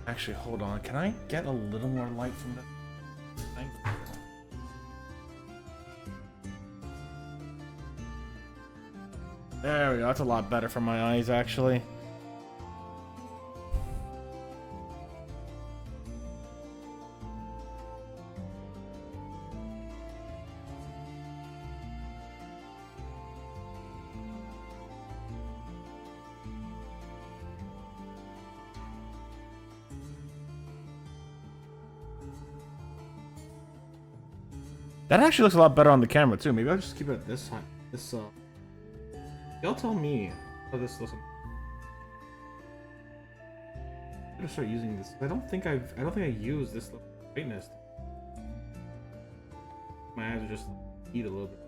Actually, hold on. Can I get a little more light from this? Thank you. There we go. That's a lot better for my eyes, actually. That actually looks a lot better on the camera too. Maybe I'll just keep it at this height. Y'all tell me how this looks. I'm gonna start using this. I don't think I used this brightness. My eyes are just eat a little bit.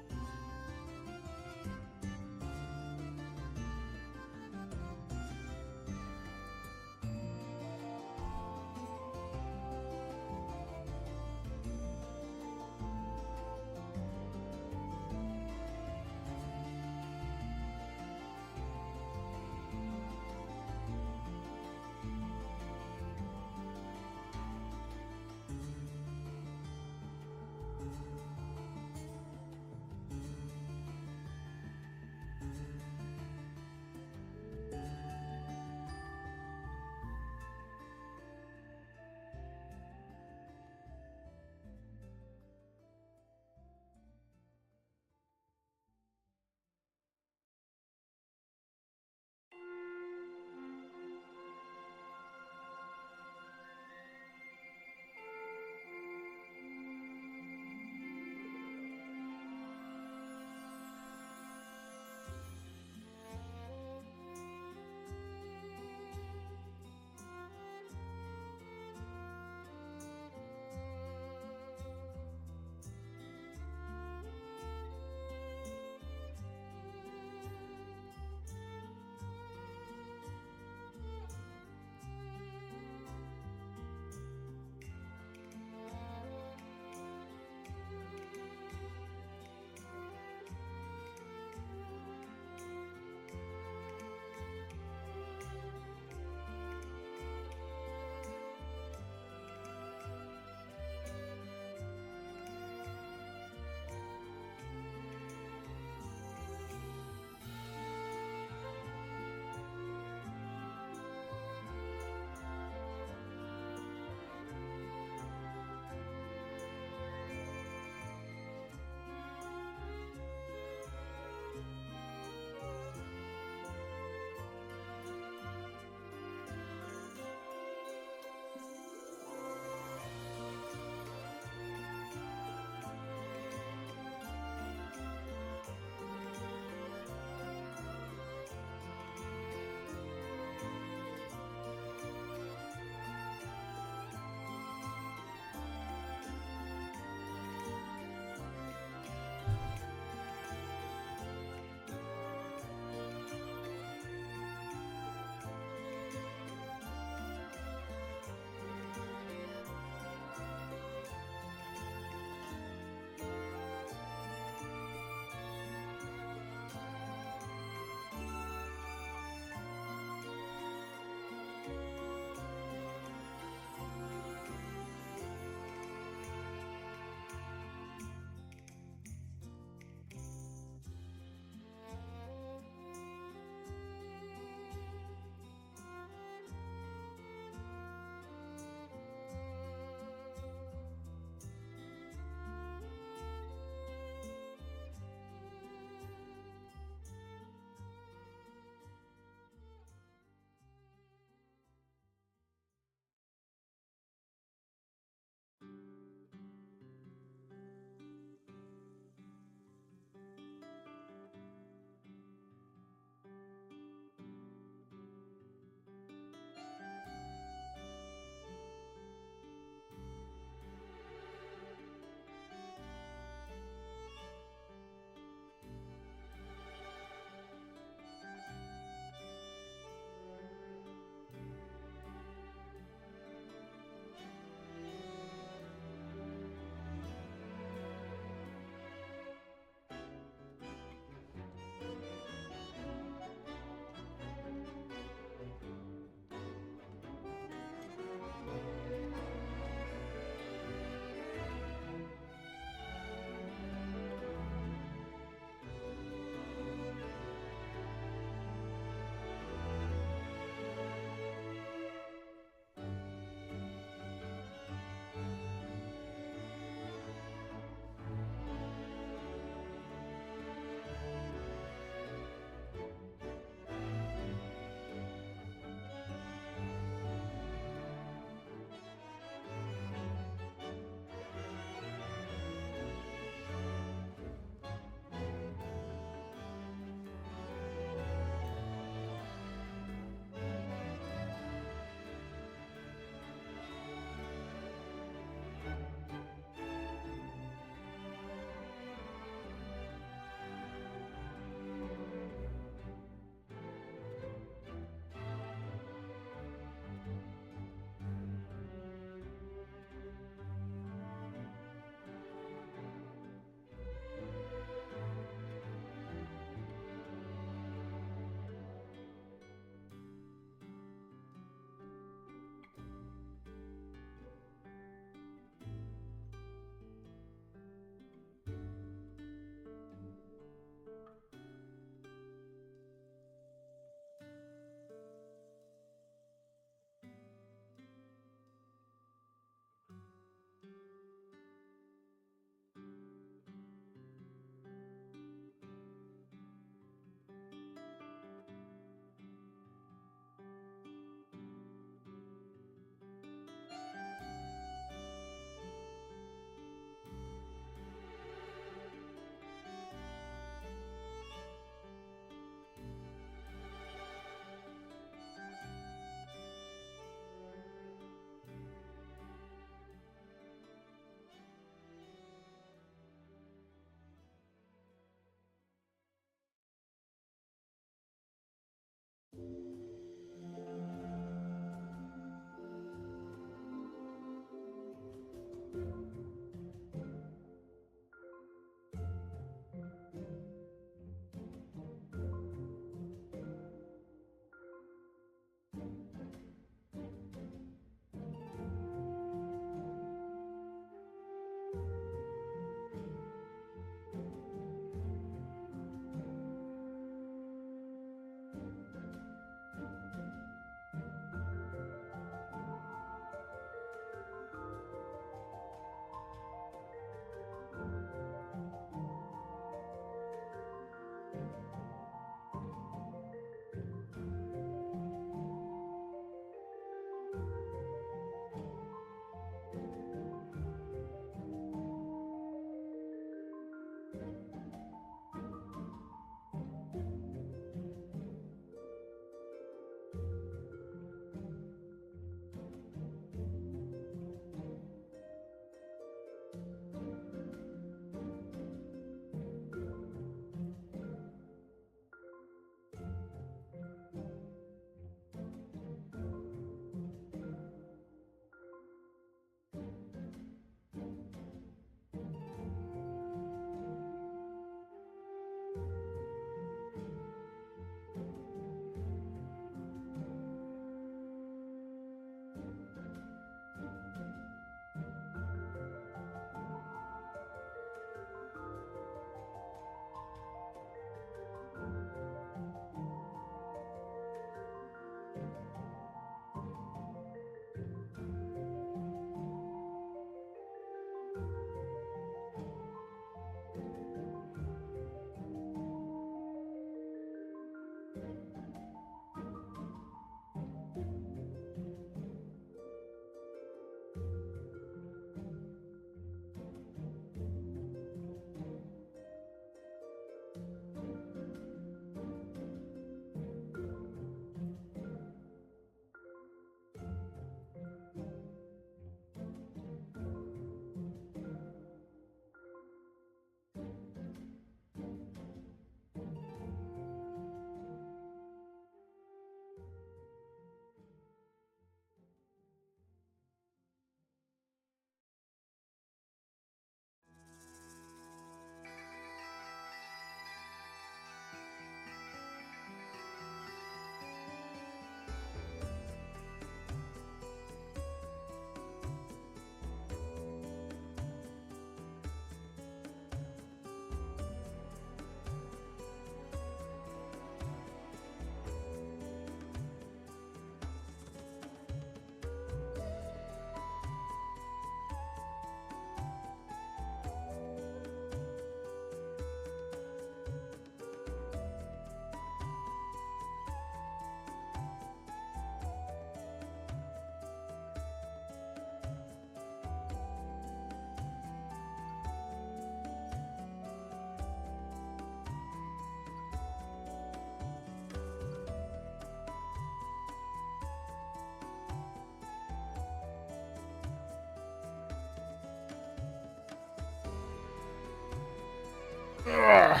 Ugh.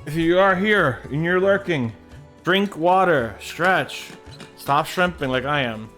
If you are here and you're lurking, drink water, stretch, stop shrimping like I am.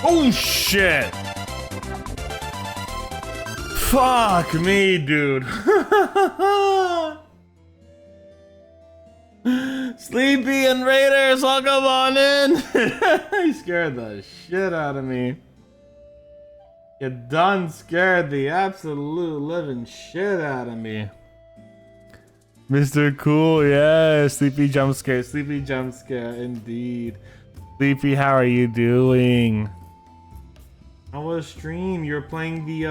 Oh shit! Fuck me, dude. Sleepy and Raiders, welcome on in. You scared the shit out of me. You done scared the absolute living shit out of me. Mr. Cool, yeah. Sleepy jump scare, indeed. Sleepy, how are you doing? How was stream? You're playing the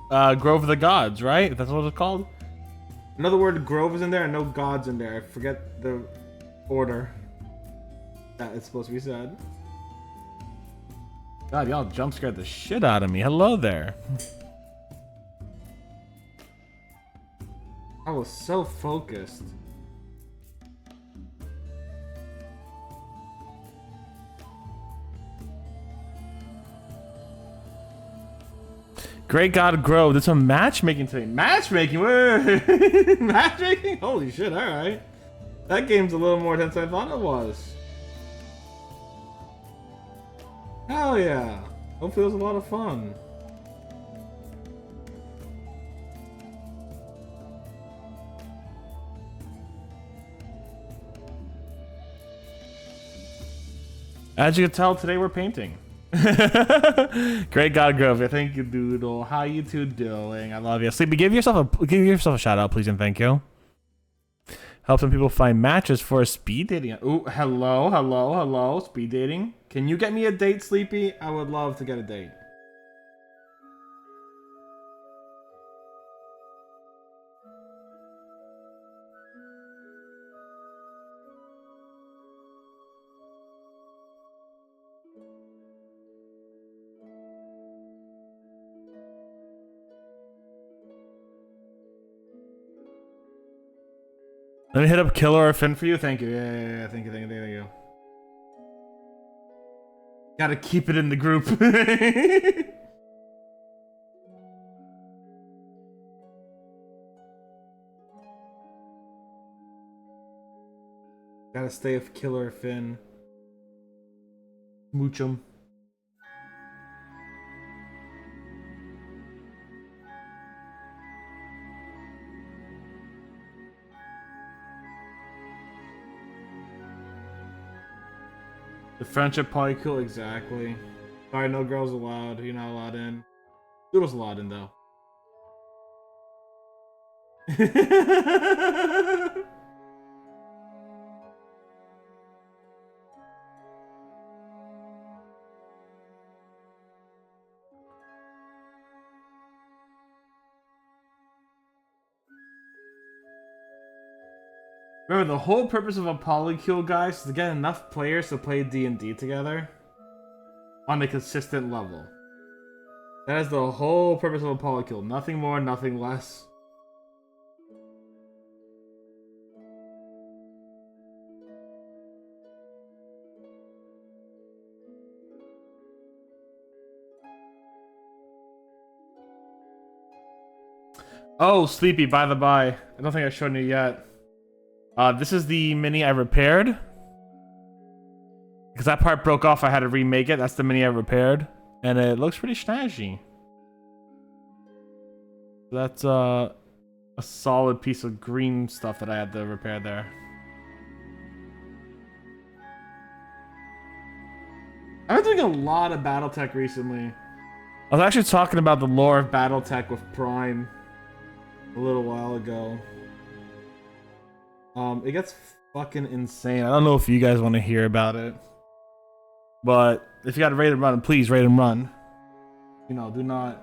Grove of the Gods, right? That's what it's called? Another word, Grove is in there and no gods in there. I forget the order that it's supposed to be said. God, y'all jump scared the shit out of me. Hello there. I was so focused. Great God Grove, there's some matchmaking today. Matchmaking? Wait. Matchmaking? Holy shit, alright. That game's a little more intense than I thought it was. Hell yeah. Hopefully it was a lot of fun. As you can tell, today we're painting. Great God Grove, thank you, Doodle. How you two doing? I love you. Sleepy, give yourself a shout out, please, and thank you. Help some people find matches for speed dating. Ooh, hello, speed dating. Can you get me a date, Sleepy? I would love to get a date. Let me hit up Killer or Finn for you. Thank you. Yeah. Thank you. Gotta keep it in the group. Gotta stay with Killer or Finn. Mooch 'em. The friendship probably cool, exactly. Sorry, no girls allowed. You're not allowed in. Doodle's allowed in though. Remember, the whole purpose of a polycule, guys, is to get enough players to play D&D together on a consistent level. That is the whole purpose of a polycule. Nothing more, nothing less. Oh, Sleepy, by the by. I don't think I've shown you yet. This is the mini I repaired. Because that part broke off, I had to remake it. That's the mini I repaired. And it looks pretty snazzy. That's a solid piece of green stuff that I had to repair there. I've been doing a lot of Battletech recently. I was actually talking about the lore of Battletech with Prime a little while ago. It gets fucking insane. I don't know if you guys want to hear about it. But if you got to rate and run, please rate and run. You know, do not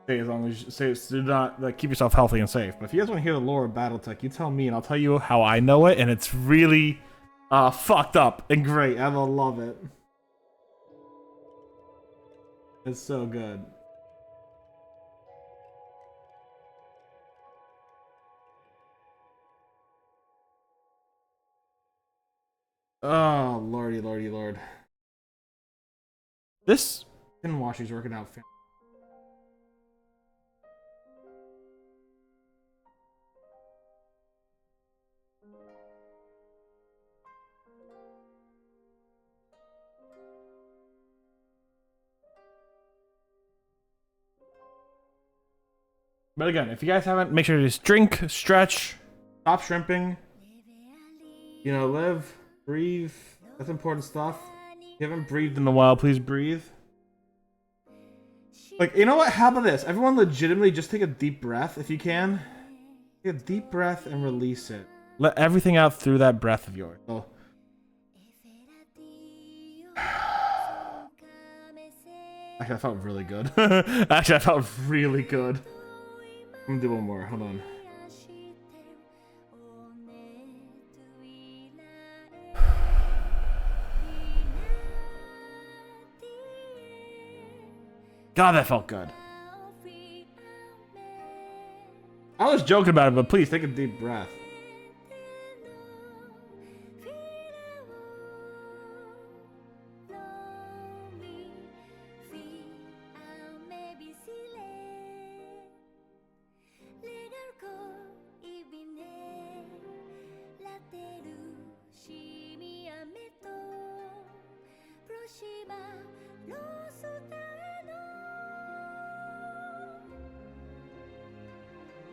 stay as long as you do not keep yourself healthy and safe. But if you guys want to hear the lore of Battletech, you tell me and I'll tell you how I know it, and it's really fucked up and great. I love it. It's so good. Oh, lordy, lordy, lord. This pin washer's working out. But again, if you guys haven't, make sure to just drink, stretch, stop shrimping. You know, live, breathe. That's important stuff. If you haven't breathed in a while, please breathe. Like, you know what? How about this? Everyone legitimately just take a deep breath if you can. Take a deep breath and release it. Let everything out through that breath of yours. So, actually, I felt really good. Actually, I felt really good. I'm gonna do one more. Hold on. God, that felt good. I was joking about it, but please take a deep breath.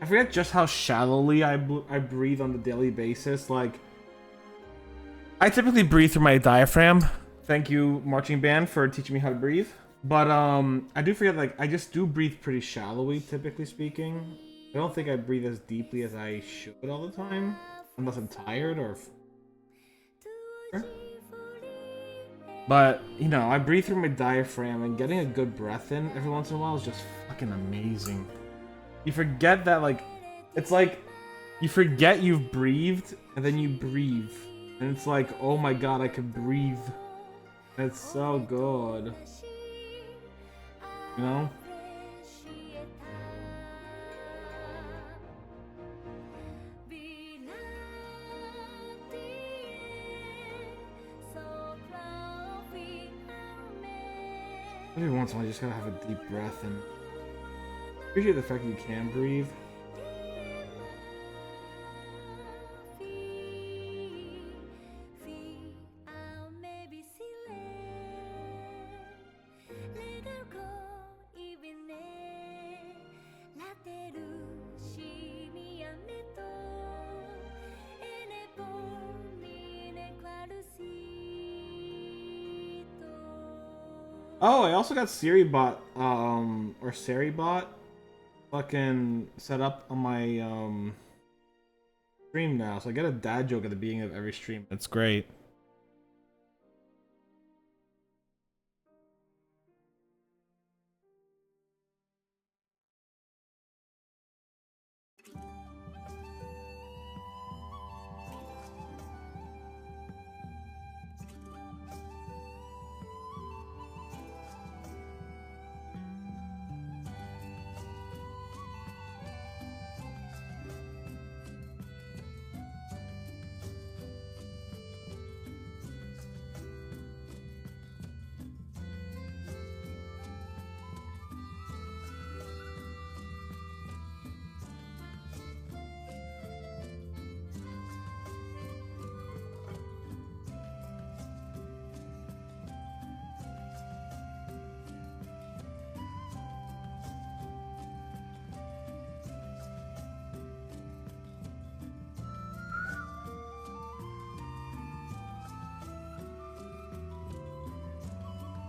I forget just how shallowly I breathe on a daily basis. Like, I typically breathe through my diaphragm Thank you, marching band, for teaching me how to breathe. But I do forget, like, I just do breathe pretty shallowly, typically speaking. I don't think I breathe as deeply as I should all the time, unless I'm tired or. But you know, I breathe through my diaphragm, and getting a good breath in every once in a while is just fucking amazing. You forget that, like, it's like you forget you've breathed, and then you breathe, and it's like, oh my god, I can breathe. It's so good. You know? Every once in a while, you just gotta have a deep breath and appreciate the fact that you can breathe. Oh, I also got SiriBot, or SariBot, fucking set up on my, stream now. So I get a dad joke at the beginning of every stream. It's great.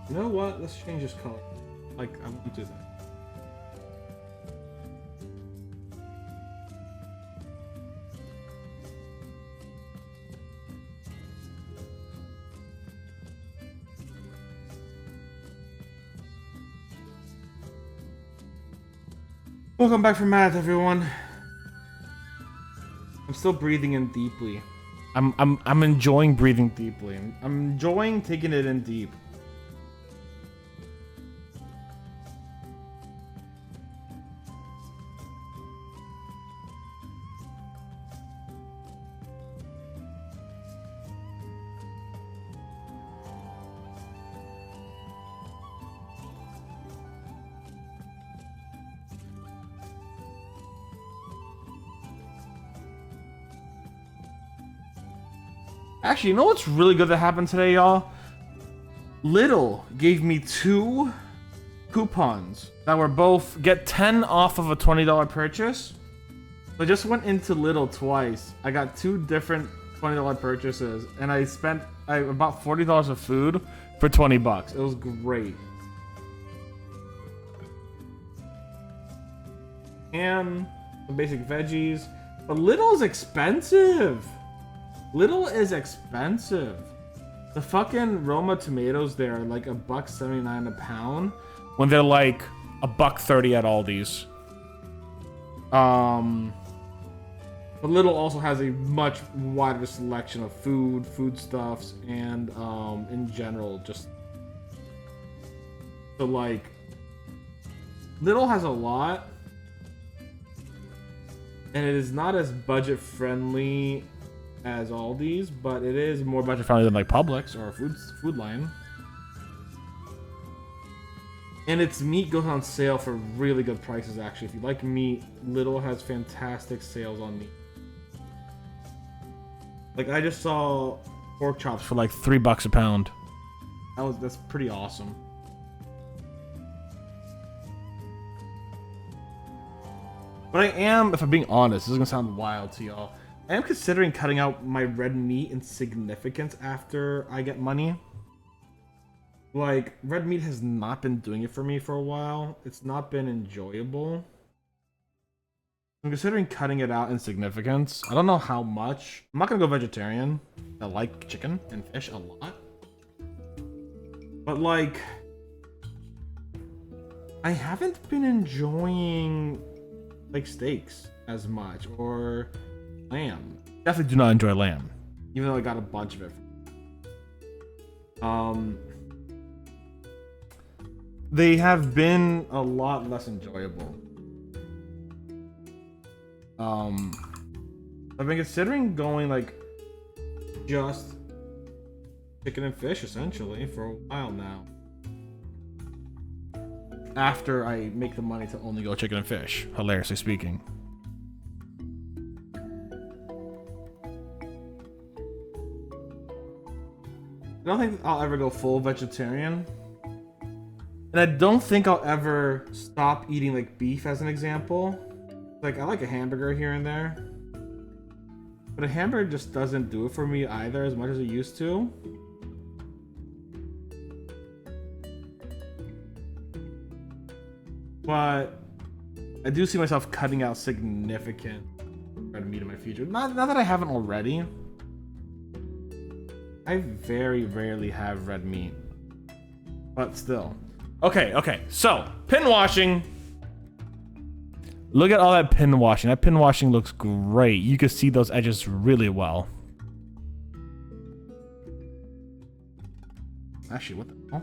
You know what? Let's change this color. Like, I won't do that. Welcome back from math, everyone. I'm still breathing in deeply. I'm enjoying breathing deeply. I'm enjoying taking it in deep. Actually, you know what's really good that happened today, y'all? Lidl gave me 2 coupons that were both get 10 off of a $20 purchase. I just went into Lidl twice. I got 2 different $20 purchases, and I spent about $40 of food for 20 bucks. It was great. And some basic veggies. But Lidl is expensive. Lidl is expensive. The fucking Roma tomatoes there are like $1.79 a pound, when they're like $1.30 at Aldi's. But Lidl also has a much wider selection of foodstuffs, and in general, just so like Lidl has a lot, and it is not as budget friendly as Aldi's, but it is more budget friendly than like Publix or Food Line. And its meat goes on sale for really good prices, actually. If you like meat, Lidl has fantastic sales on meat. Like, I just saw pork chops for like $3 a pound. That's pretty awesome. But I am, if I'm being honest, this is gonna sound wild to y'all, I am considering cutting out my red meat in significance after I get money. Like, red meat has not been doing it for me for a while. It's not been enjoyable. I'm considering cutting it out in significance. I don't know how much. I'm not gonna go vegetarian. I like chicken and fish a lot. But like, I haven't been enjoying like steaks as much or lamb. Definitely do not enjoy lamb, even though I got a bunch of it. They have been a lot less enjoyable. I've been considering going like just chicken and fish essentially for a while now. After I make the money to only go chicken and fish, hilariously speaking. I don't think I'll ever go full vegetarian. And I don't think I'll ever stop eating like beef as an example. Like I like a hamburger here and there. But a hamburger just doesn't do it for me either as much as it used to. But I do see myself cutting out significant red meat in my future. Not that I haven't already. I very rarely have red meat. But still. Okay. So, pin washing. Look at all that pin washing. That pin washing looks great. You can see those edges really well. Actually, what the hell?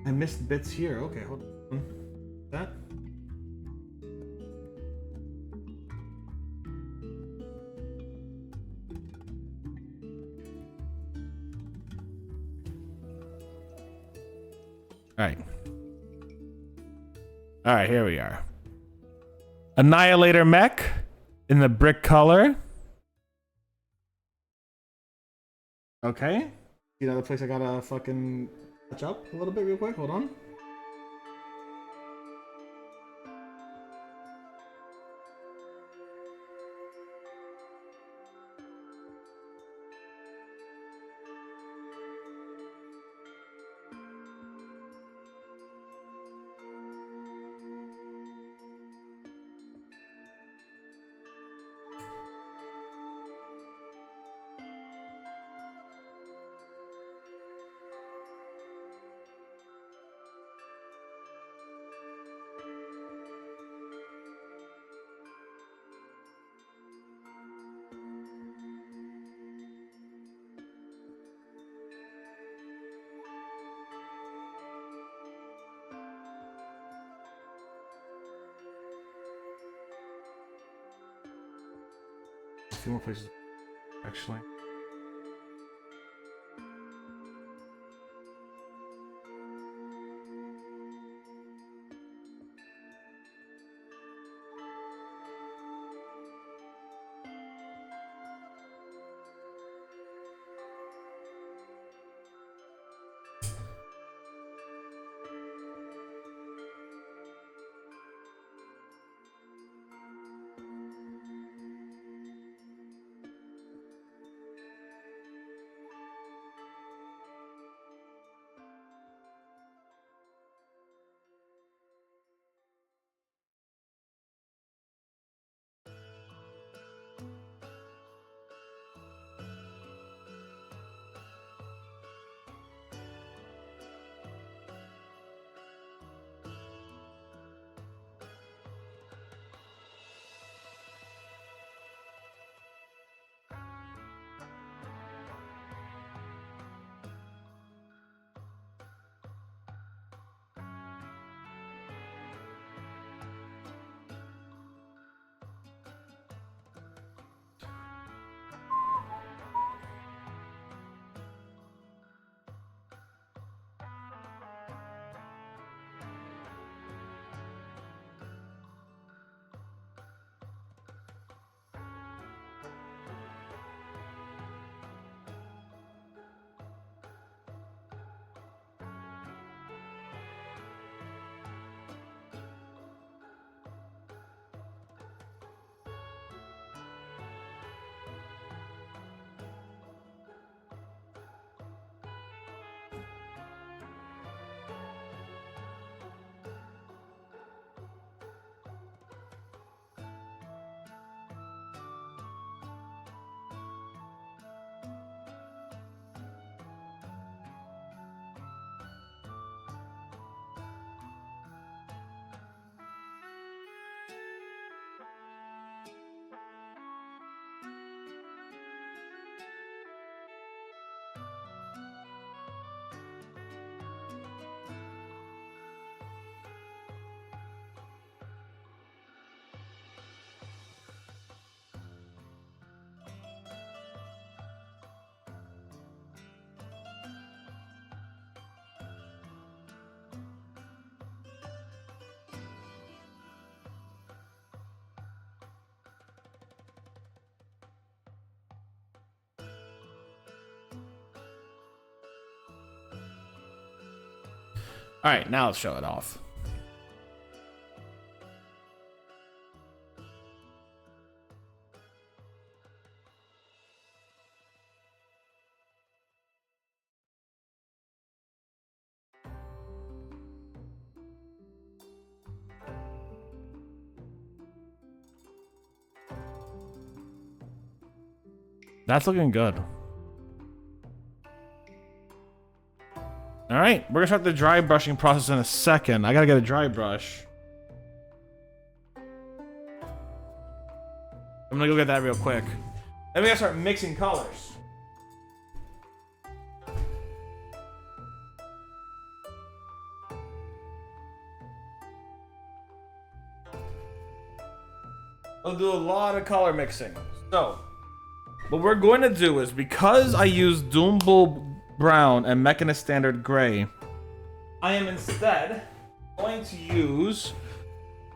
I missed bits here. Okay, hold on. That? Alright, here we are. Annihilator mech in the brick color. Okay. See another place I gotta fucking touch up a little bit real quick. Hold on. A few more places, actually. All right, now let's show it off. That's looking good. All right, we're gonna start the dry brushing process in a second. I gotta get a dry brush. I'm gonna go get that real quick. Then we gotta start mixing colors. I'll do a lot of color mixing. So, what we're going to do is, because I use Doombull Brown and Mechanist Standard Gray, I am instead going to use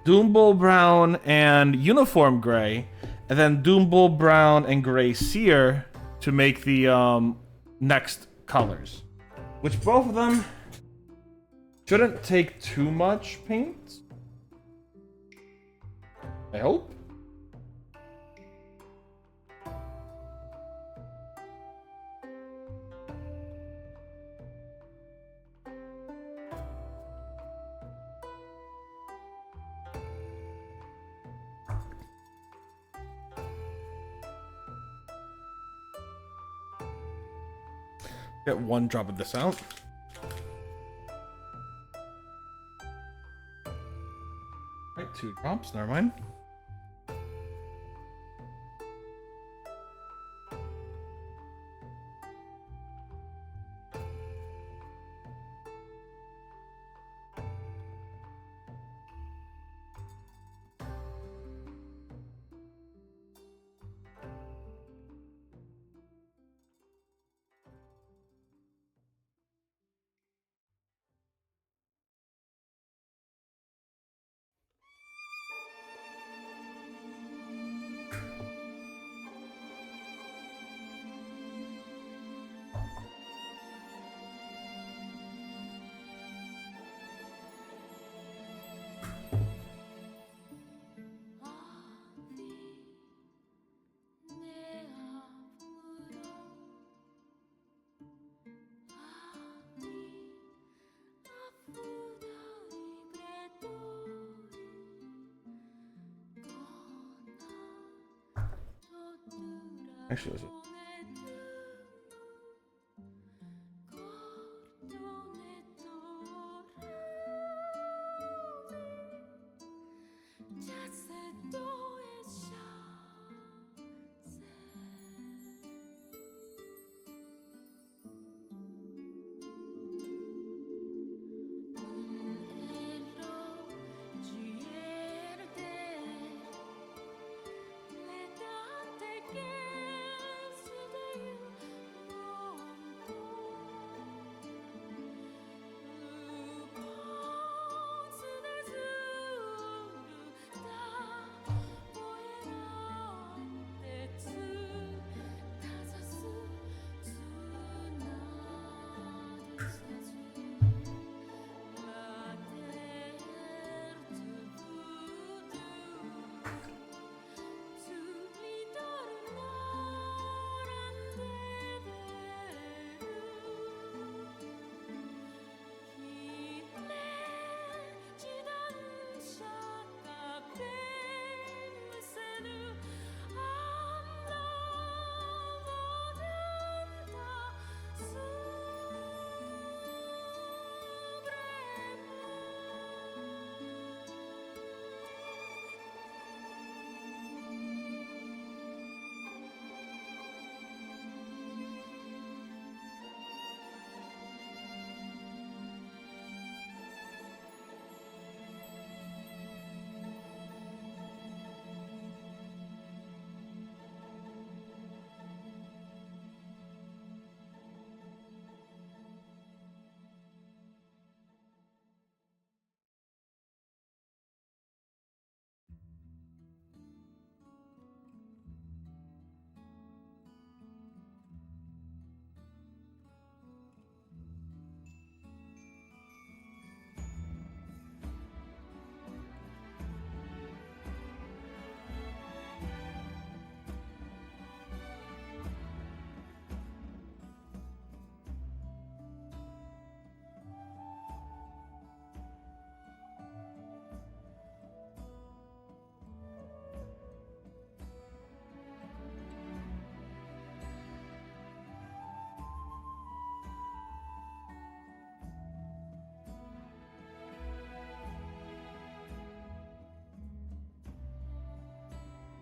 Doombull Brown and Uniform Gray, and then Doombull Brown and Gray Sear to make the next colors. Which both of them shouldn't take too much paint. I hope. Get one drop of this out. Right, 2 drops, never mind. Actually, let's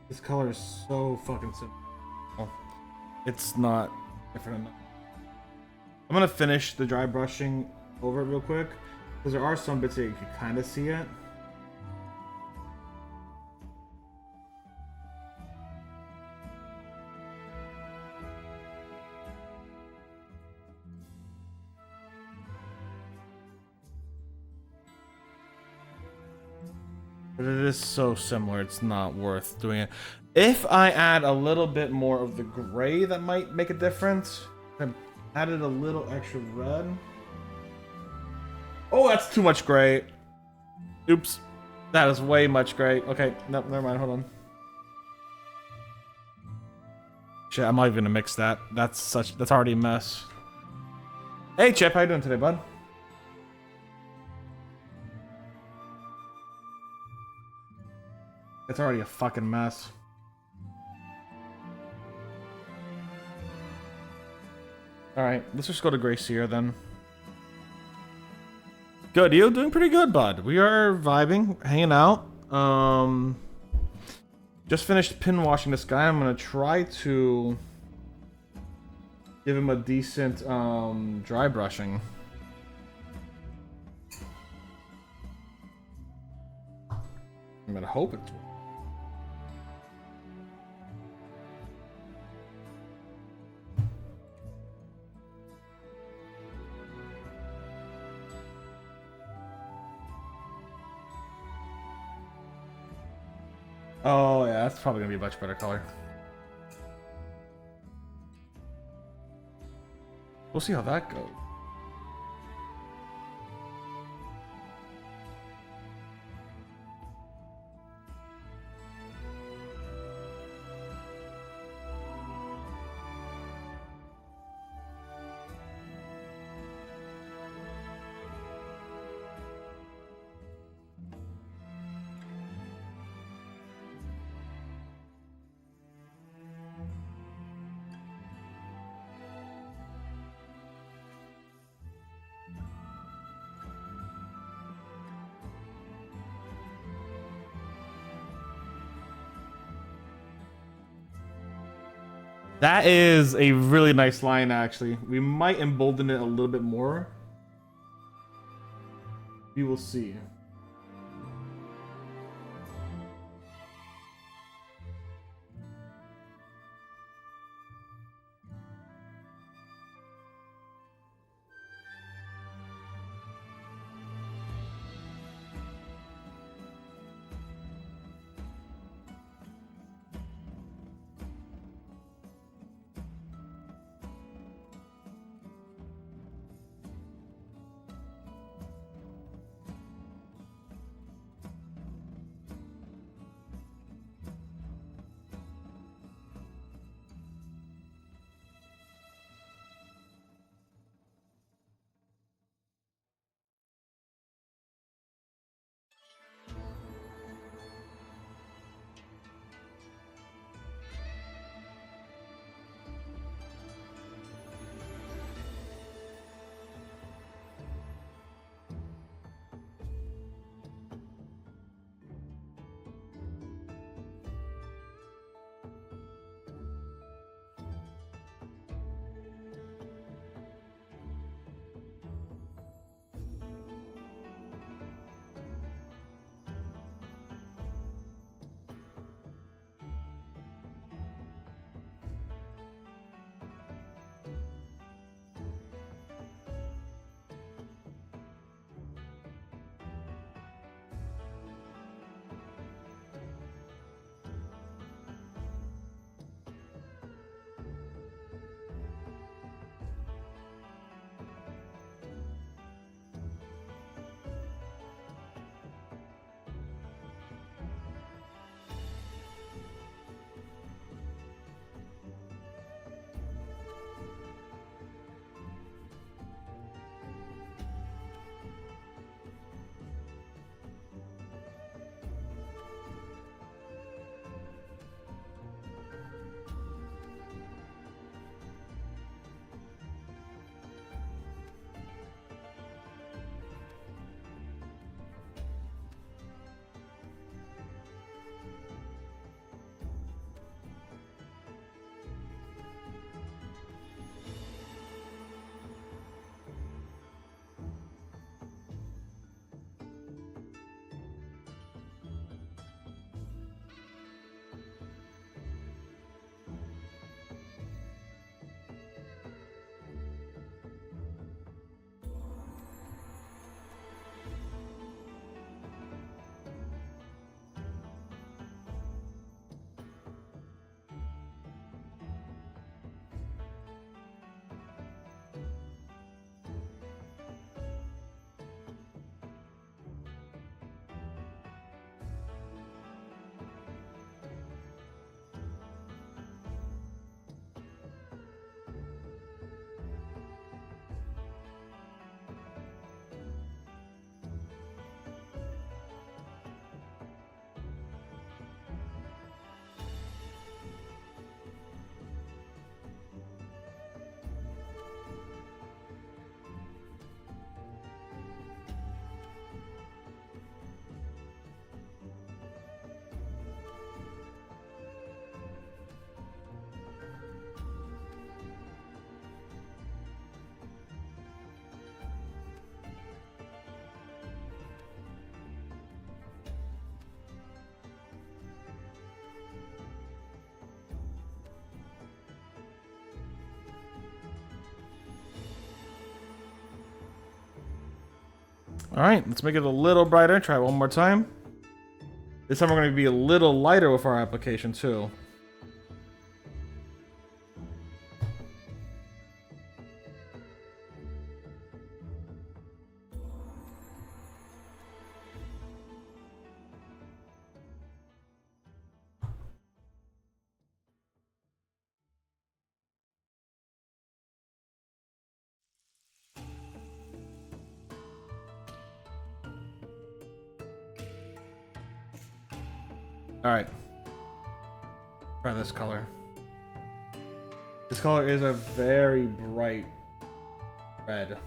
This color is so fucking simple. Oh, it's not different enough. I'm gonna finish the dry brushing over it real quick because there are some bits that you can kind of see it. But it is so similar, it's not worth doing it. If I add a little bit more of the gray, that might make a difference. I added a little extra red. Oh, that's too much gray. Oops. That is way much gray. Okay, no, never mind, hold on. Shit, I'm not even gonna mix that. That's already a mess. Hey Chip, how you doing today, bud? It's already a fucking mess. Alright, let's just go to Gracier then. Good, you doing pretty good, bud. We are vibing, hanging out. Just finished pin washing this guy. I'm gonna try to give him a decent dry brushing. I'm gonna hope it's. Oh yeah, that's probably gonna be a much better color. We'll see how that goes. That is a really nice line, actually. We might embolden it a little bit more. We will see. All right, let's make it a little brighter. Try it one more time. This time we're going to be a little lighter with our application too. All right. Try this color. This color is a very bright red.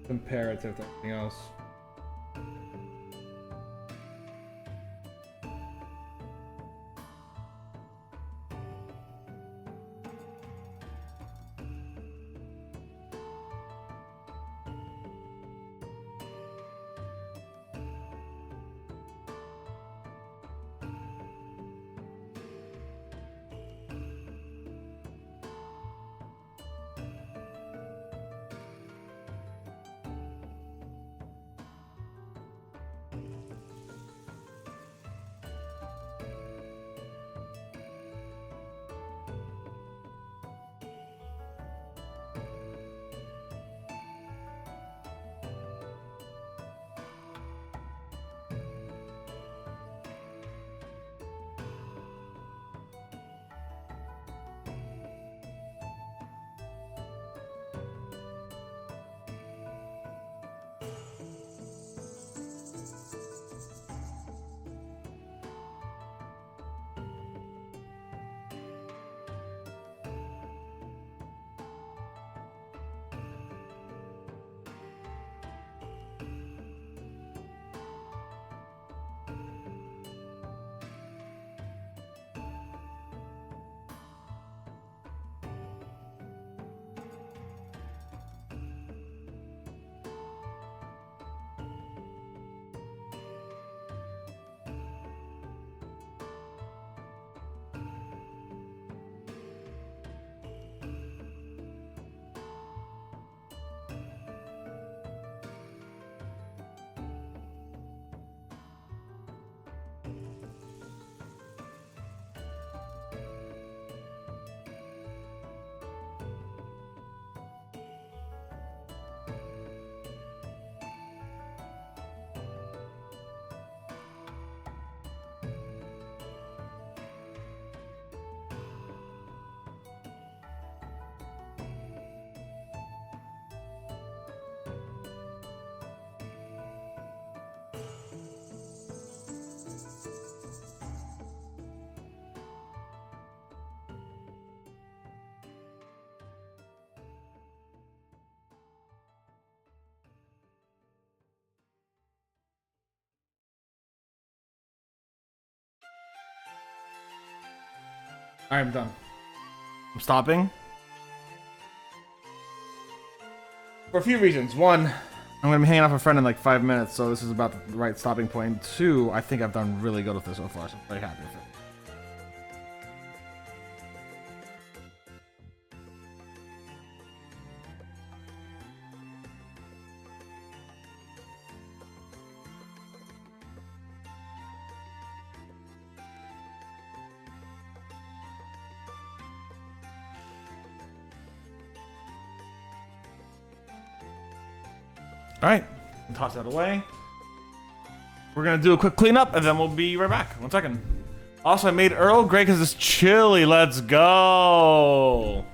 Comparative to everything else. All right, I'm done. I'm stopping. For a few reasons. One, I'm going to be hanging out with a friend in like 5 minutes, so this is about the right stopping point. Two, I think I've done really good with this so far, so I'm very happy with it. All right, toss that away. We're gonna do a quick cleanup and then we'll be right back. 1 second. Also, I made Earl Grey because it's chilly. Let's go.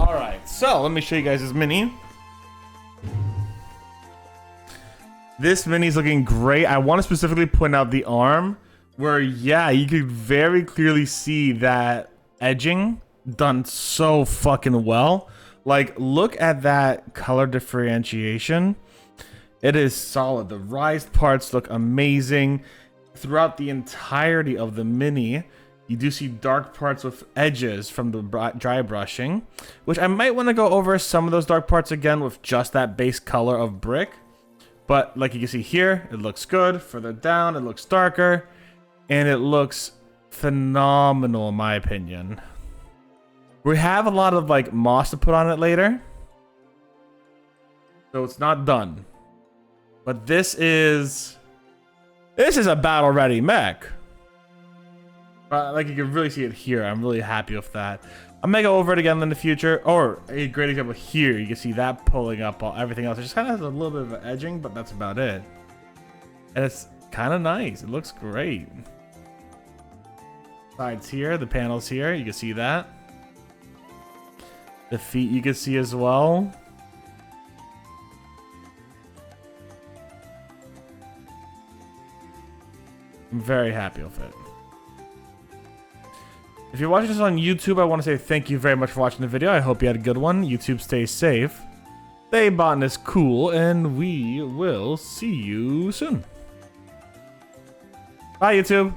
All right, so let me show you guys this mini. This mini's looking great. I want to specifically point out the arm where, yeah, you could very clearly see that edging done so fucking well. Like, look at that color differentiation. It is solid. The raised parts look amazing. Throughout the entirety of the mini, you do see dark parts with edges from the dry brushing, which I might want to go over some of those dark parts again with just that base color of brick. But like you can see here, it looks good. Further down, it looks darker. And it looks phenomenal in my opinion. We have a lot of like moss to put on it later. So it's not done. But this is a battle ready mech. Like you can really see it here. I'm really happy with that. I may go over it again in the future. Or a great example here, you can see that pulling up all everything else. It just kind of has a little bit of an edging, but that's about it. And it's kind of nice. It looks great. Sides here, the panels here, you can see that. The feet you can see as well. I'm very happy with it. If you're watching this on YouTube, I want to say thank you very much for watching the video. I hope you had a good one. YouTube, stay safe. Stay Botanist Cool, and we will see you soon. Bye, YouTube.